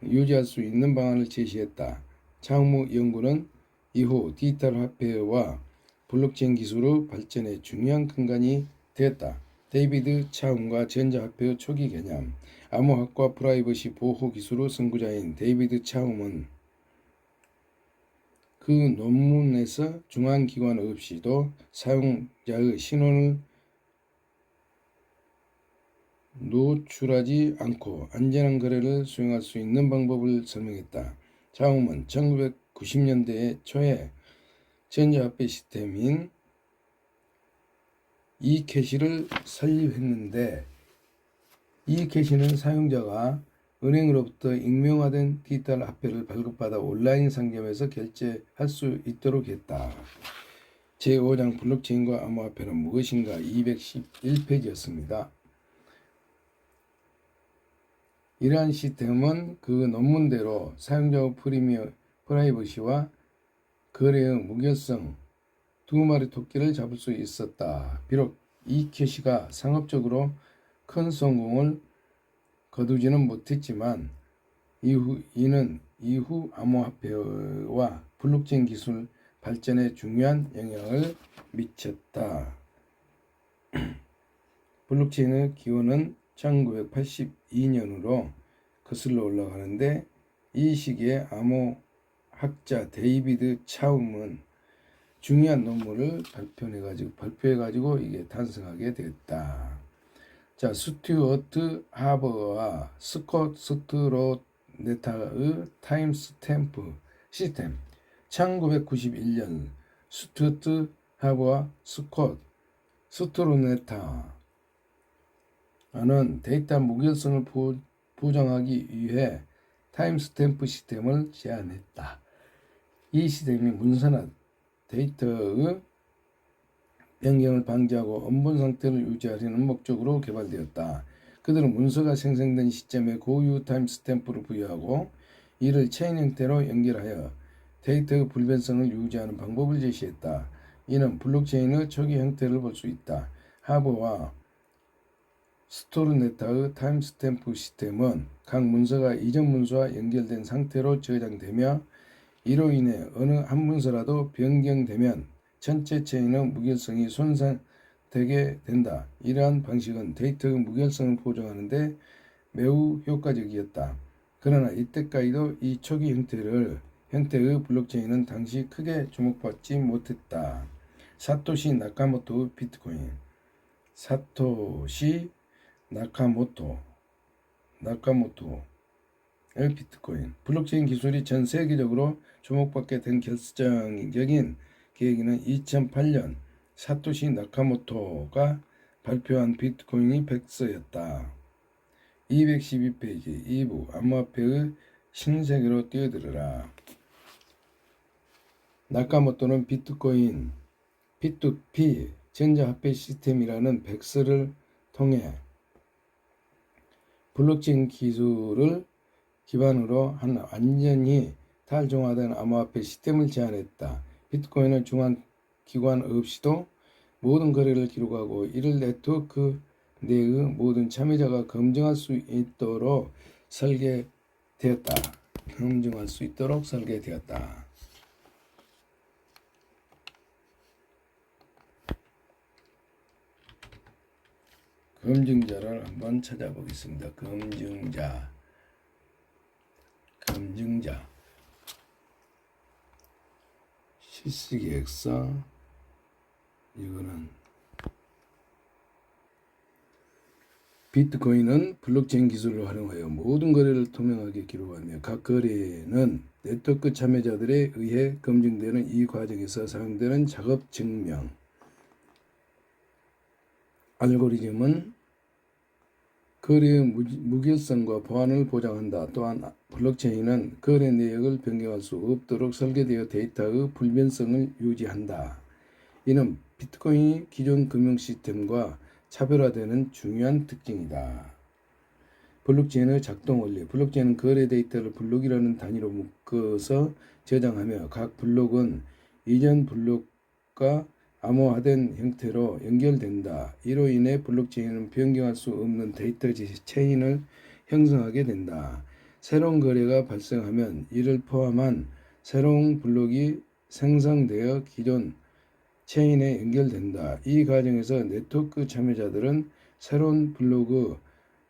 유지할 수 있는 방안을 제시했다. 차움의 연구는 이후 디지털 화폐와 블록체인 기술의 발전에 중요한 근간이 되었다. 데이비드 차움과 전자화폐의 초기 개념. 암호학과 프라이버시 보호 기술의 선구자인 데이비드 차움은 그 논문에서 중앙기관 없이도 사용자의 신원을 노출하지 않고 안전한 거래를 수행할 수 있는 방법을 설명했다. 차움은 1990년대 초에 전자화폐 시스템인 이캐시를 설립했는데 이캐시는 사용자가 은행으로부터 익명화된 디지털 화폐를 발급받아 온라인 상점에서 결제할 수 있도록 했다. 제5장 블록체인과 암호화폐는 무엇인가? 211페이지였습니다. 이러한 시스템은 그 논문대로 사용자의 프라이버시와 거래의 무결성 두 마리 토끼를 잡을 수 있었다. 비록 이캐시가 상업적으로 큰 성공을 거두지는 못했지만 이는 이후 암호화폐와 블록체인 기술 발전에 중요한 영향을 미쳤다. 블록체인의 기원은 1982년으로 거슬러 올라가는데 이 시기에 학자 데이비드 차움은 중요한 논문을 발표해가지고 이게 탄생하게 됐다. 자, 스튜어트 하버와 스콧 스트로네타의 타임 스탬프 시스템. 1991년 스튜어트 하버와 스콧 스트로네타는 데이터 무결성을 보장하기 위해 타임 스탬프 시스템을 제안했다. 이 시스템이 문서나 데이터의 변경을 방지하고 원본 상태를 유지하려는 목적으로 개발되었다. 그들은 문서가 생성된 시점에 고유 타임 스탬프를 부여하고 이를 체인 형태로 연결하여 데이터의 불변성을 유지하는 방법을 제시했다. 이는 블록체인의 초기 형태를 볼 수 있다. 하버와 스토르네타의 타임 스탬프 시스템은 각 문서가 이전 문서와 연결된 상태로 저장되며 이로 인해 어느 한 문서라도 변경되면 전체 체인의 무결성이 손상되게 된다. 이러한 방식은 데이터의 무결성을 보장하는 데 매우 효과적이었다. 그러나 이때까지도 이 초기 형태의 블록체인은 당시 크게 주목받지 못했다. 사토시 나카모토의 비트코인. 사토시 나카모토의 비트코인. 블록체인 기술이 전 세계적으로 주목받게 된 결정적인 계기는 2008년 사토시 나카모토가 발표한 비트코인이 백서였다. 212페이지 2부 암호화폐의 신세계로 뛰어들어라. 나카모토는 비트코인 P2P 전자화폐 시스템이라는 백서를 통해 블록체인 기술을 기반으로 한 완전히 탈중화된 암호화폐 시스템을 제안했다. 비트코인은 중앙 기관 없이도 모든 거래를 기록하고 이를 네트워크 내의 모든 참여자가 검증할 수 있도록 설계되었다. 검증자를 한번 찾아보겠습니다. 검증자 실시계획서. 이거는 비트코인은 블록체인 기술을 활용하여 모든 거래를 투명하게 기록하며 각 거래는 네트워크 참여자들에 의해 검증되는 이 과정에서 사용되는 작업 증명 알고리즘은 거래의 무결성과 보안을 보장한다. 또한 블록체인은 거래 내역을 변경할 수 없도록 설계되어 데이터의 불변성을 유지한다. 이는 비트코인이 기존 금융 시스템과 차별화되는 중요한 특징이다. 블록체인의 작동 원리. 블록체인은 거래 데이터를 블록이라는 단위로 묶어서 저장하며 각 블록은 이전 블록과 암호화된 형태로 연결된다. 이로 인해 블록체인은 변경할 수 없는 데이터 체인을 형성하게 된다. 새로운 거래가 발생하면 이를 포함한 새로운 블록이 생성되어 기존 체인에 연결된다. 이 과정에서 네트워크 참여자들은 새로운 블록의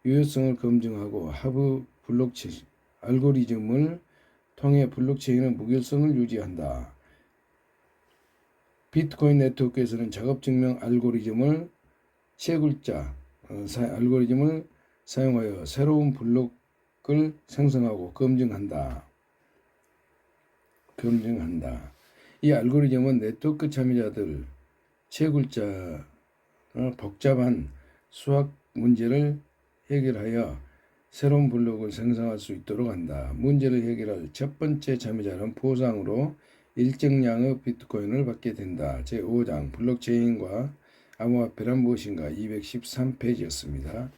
유효성을 검증하고 하부 블록체인 알고리즘을 통해 블록체인의 무결성을 유지한다. 비트코인 네트워크에서는 작업증명 알고리즘을 세 글자 알고리즘을 사용하여 새로운 블록을 생성하고 검증한다. 이 알고리즘은 네트워크 참여자들 세 글자 복잡한 수학 문제를 해결하여 새로운 블록을 생성할 수 있도록 한다. 문제를 해결할 첫 번째 참여자는 보상으로 일정량의 비트코인을 받게 된다. 제5장 블록체인과 암호화폐란 무엇인가 213페이지였습니다.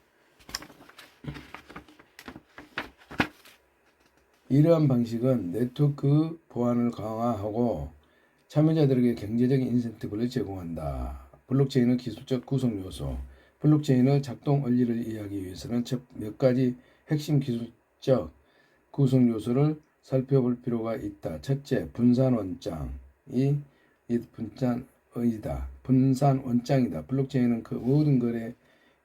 이러한 방식은 네트워크 보안을 강화하고 참여자들에게 경제적인 인센티브를 제공한다. 블록체인의 기술적 구성 요소. 블록체인의 작동 원리를 이해하기 위해서는 몇 가지 핵심 기술적 구성 요소를 살펴볼 필요가 있다. 첫째, 분산 원장이다. 블록체인은 그 모든 거래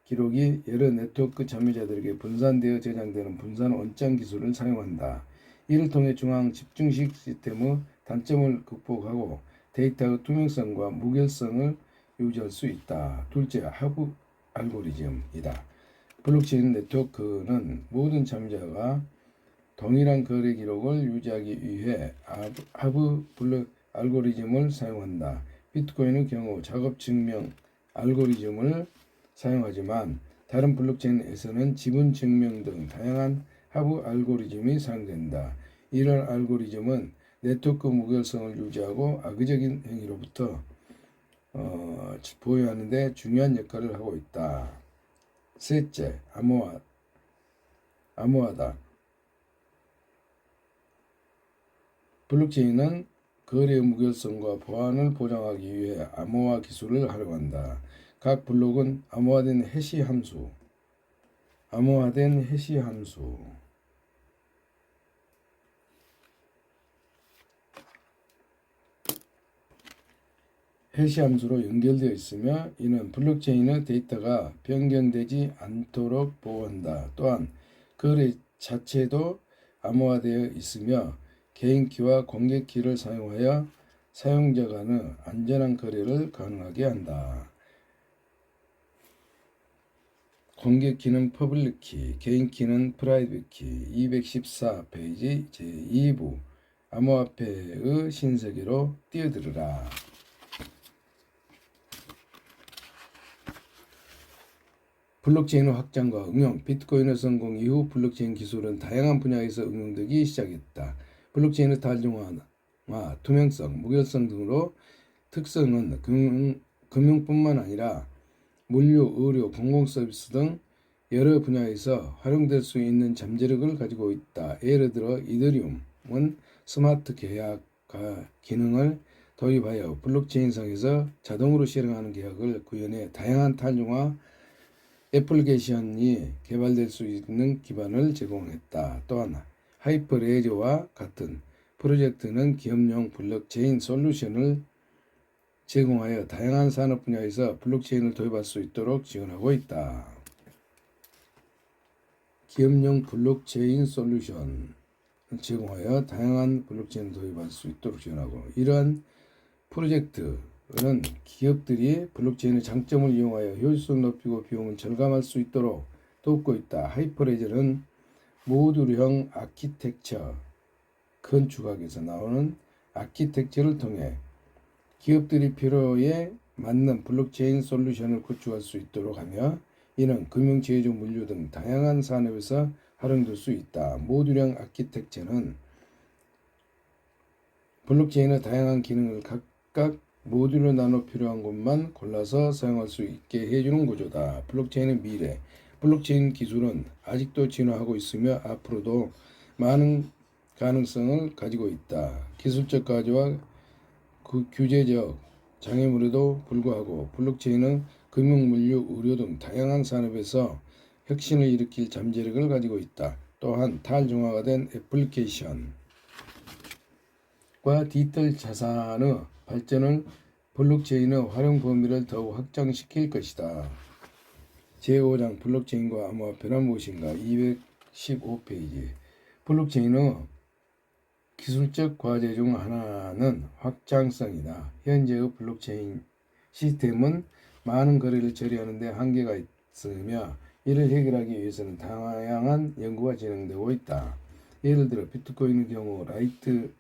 기록이 여러 네트워크 참여자들에게 분산되어 저장되는 분산 원장 기술을 사용한다. 이를 통해 중앙 집중식 시스템의 단점을 극복하고 데이터의 투명성과 무결성을 유지할 수 있다. 둘째, 하브 알고리즘이다. 블록체인 네트워크는 모든 참여자가 동일한 거래 기록을 유지하기 위해 하브 블록 알고리즘을 사용한다. 비트코인의 경우 작업 증명 알고리즘을 사용하지만 다른 블록체인에서는 지분 증명 등 다양한 하브 알고리즘이 사용된다. 이런 알고리즘은 네트워크 무결성을 유지하고 악의적인 행위로부터 보호하는 데 중요한 역할을 하고 있다. 셋째, 암호화다. 블록체인은 거래의 무결성과 보안을 보장하기 위해 암호화 기술을 활용한다. 각 블록은 암호화된 해시 함수 해시 함수로 연결되어 있으며 이는 블록체인의 데이터가 변경되지 않도록 보호한다. 또한 거래 자체도 암호화되어 있으며 개인키와 공개키를 사용하여 사용자 간의 안전한 거래를 가능하게 한다. 공개키는 퍼블릭키, 개인키는 프라이빗키. 214페이지 제2부 암호화폐의 신세계로 뛰어들어라. 블록체인의 확장과 응용. 비트코인의 성공 이후 블록체인 기술은 다양한 분야에서 응용되기 시작했다. 블록체인의 다중화, 투명성, 무결성 등으로 특성은 금융뿐만 아니라 물류, 의료, 공공서비스 등 여러 분야에서 활용될 수 있는 잠재력을 가지고 있다. 예를 들어 이더리움은 스마트 계약 기능을 도입하여 블록체인상에서 자동으로 실행하는 계약을 구현해 다양한 다중화 애플리케이션이 개발될 수 있는 기반을 제공했다. 또한 하이퍼레저와 같은 프로젝트는 기업용 블록체인 솔루션을 제공하여 다양한 산업 분야에서 블록체인을 도입할 수 있도록 지원하고 있다. 기업용 블록체인 솔루션 제공하여 다양한 블록체인을 도입할 수 있도록 지원하고, 이러한 프로젝트는 기업들이 블록체인의 장점을 이용하여 효율성을 높이고 비용을 절감할 수 있도록 돕고 있다. 하이퍼레저는 모듈형 아키텍처, 건축학에서 나오는 아키텍처를 통해 기업들이 필요에 맞는 블록체인 솔루션을 구축할 수 있도록 하며 이는 금융, 제조, 물류 등 다양한 산업에서 활용될 수 있다. 모듈형 아키텍처는 블록체인의 다양한 기능을 각각 모듈로 나눠 필요한 것만 골라서 사용할 수 있게 해주는 구조다. 블록체인의 미래. 블록체인 기술은 아직도 진화하고 있으며 앞으로도 많은 가능성을 가지고 있다. 기술적 가치와 규제적 장애물에도 불구하고 블록체인은 금융, 물류, 의료 등 다양한 산업에서 혁신을 일으킬 잠재력을 가지고 있다. 또한 탈중화가 된 애플리케이션과 디지털 자산의 발전을 블록체인의 활용 범위를 더욱 확장시킬 것이다. 제5장 블록체인과 암호화폐란 무엇인가. 215페이지 블록체인의 기술적 과제 중 하나는 확장성이다. 현재의 블록체인 시스템은 많은 거래를 처리하는 데 한계가 있으며 이를 해결하기 위해서는 다양한 연구가 진행되고 있다. 예를 들어 비트코인의 경우 라이트닝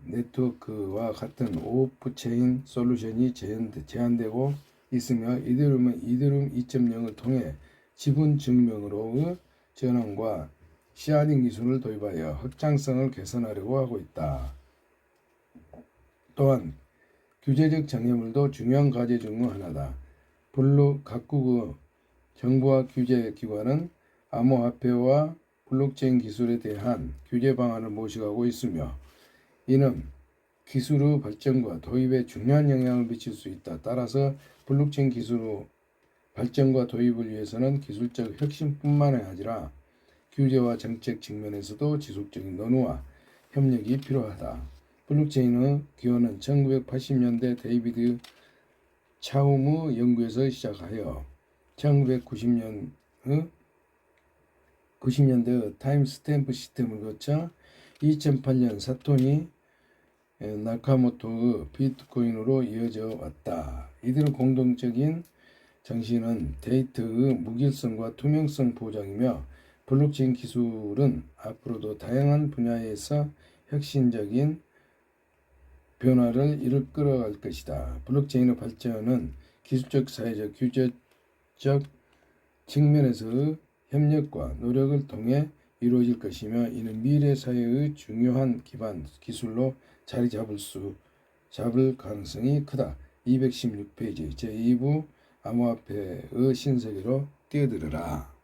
네트워크와 같은 오프체인 솔루션이 제한되고 있으며 이더리움은 이더리움 2.0을 통해 지분 증명으로의 전환과 시아딩 기술을 도입하여 확장성을 개선하려고 하고 있다. 또한 규제적 장애물도 중요한 과제 중 하나다. 각국의 정부와 규제 기관은 암호화폐와 블록체인 기술에 대한 규제 방안을 모색하고 있으며 이는 기술의 발전과 도입에 중요한 영향을 미칠 수 있다. 따라서 블록체인 기술의 발전과 도입을 위해서는 기술적 혁신뿐만 아니라 규제와 정책 측면에서도 지속적인 논의와 협력이 필요하다. 블록체인의 기원은 1980년대 데이비드 차움의 연구에서 시작하여 1990년의 90년대 타임 스탬프 시스템을 거쳐 2008년 사토니 나카모토의 비트코인으로 이어져 왔다. 이들의 공동적인 정신은 데이터의 무길성과 투명성 보장이며 블록체인 기술은 앞으로도 다양한 분야에서 혁신적인 변화를 이끌어갈 것이다. 블록체인의 발전은 기술적, 사회적, 규제적 측면에서의 협력과 노력을 통해 이루어질 것이며 이는 미래 사회의 중요한 기반 기술로 자리 잡을 가능성이 크다. 216페이지 제2부 암호화폐의 신세계로 뛰어들어라.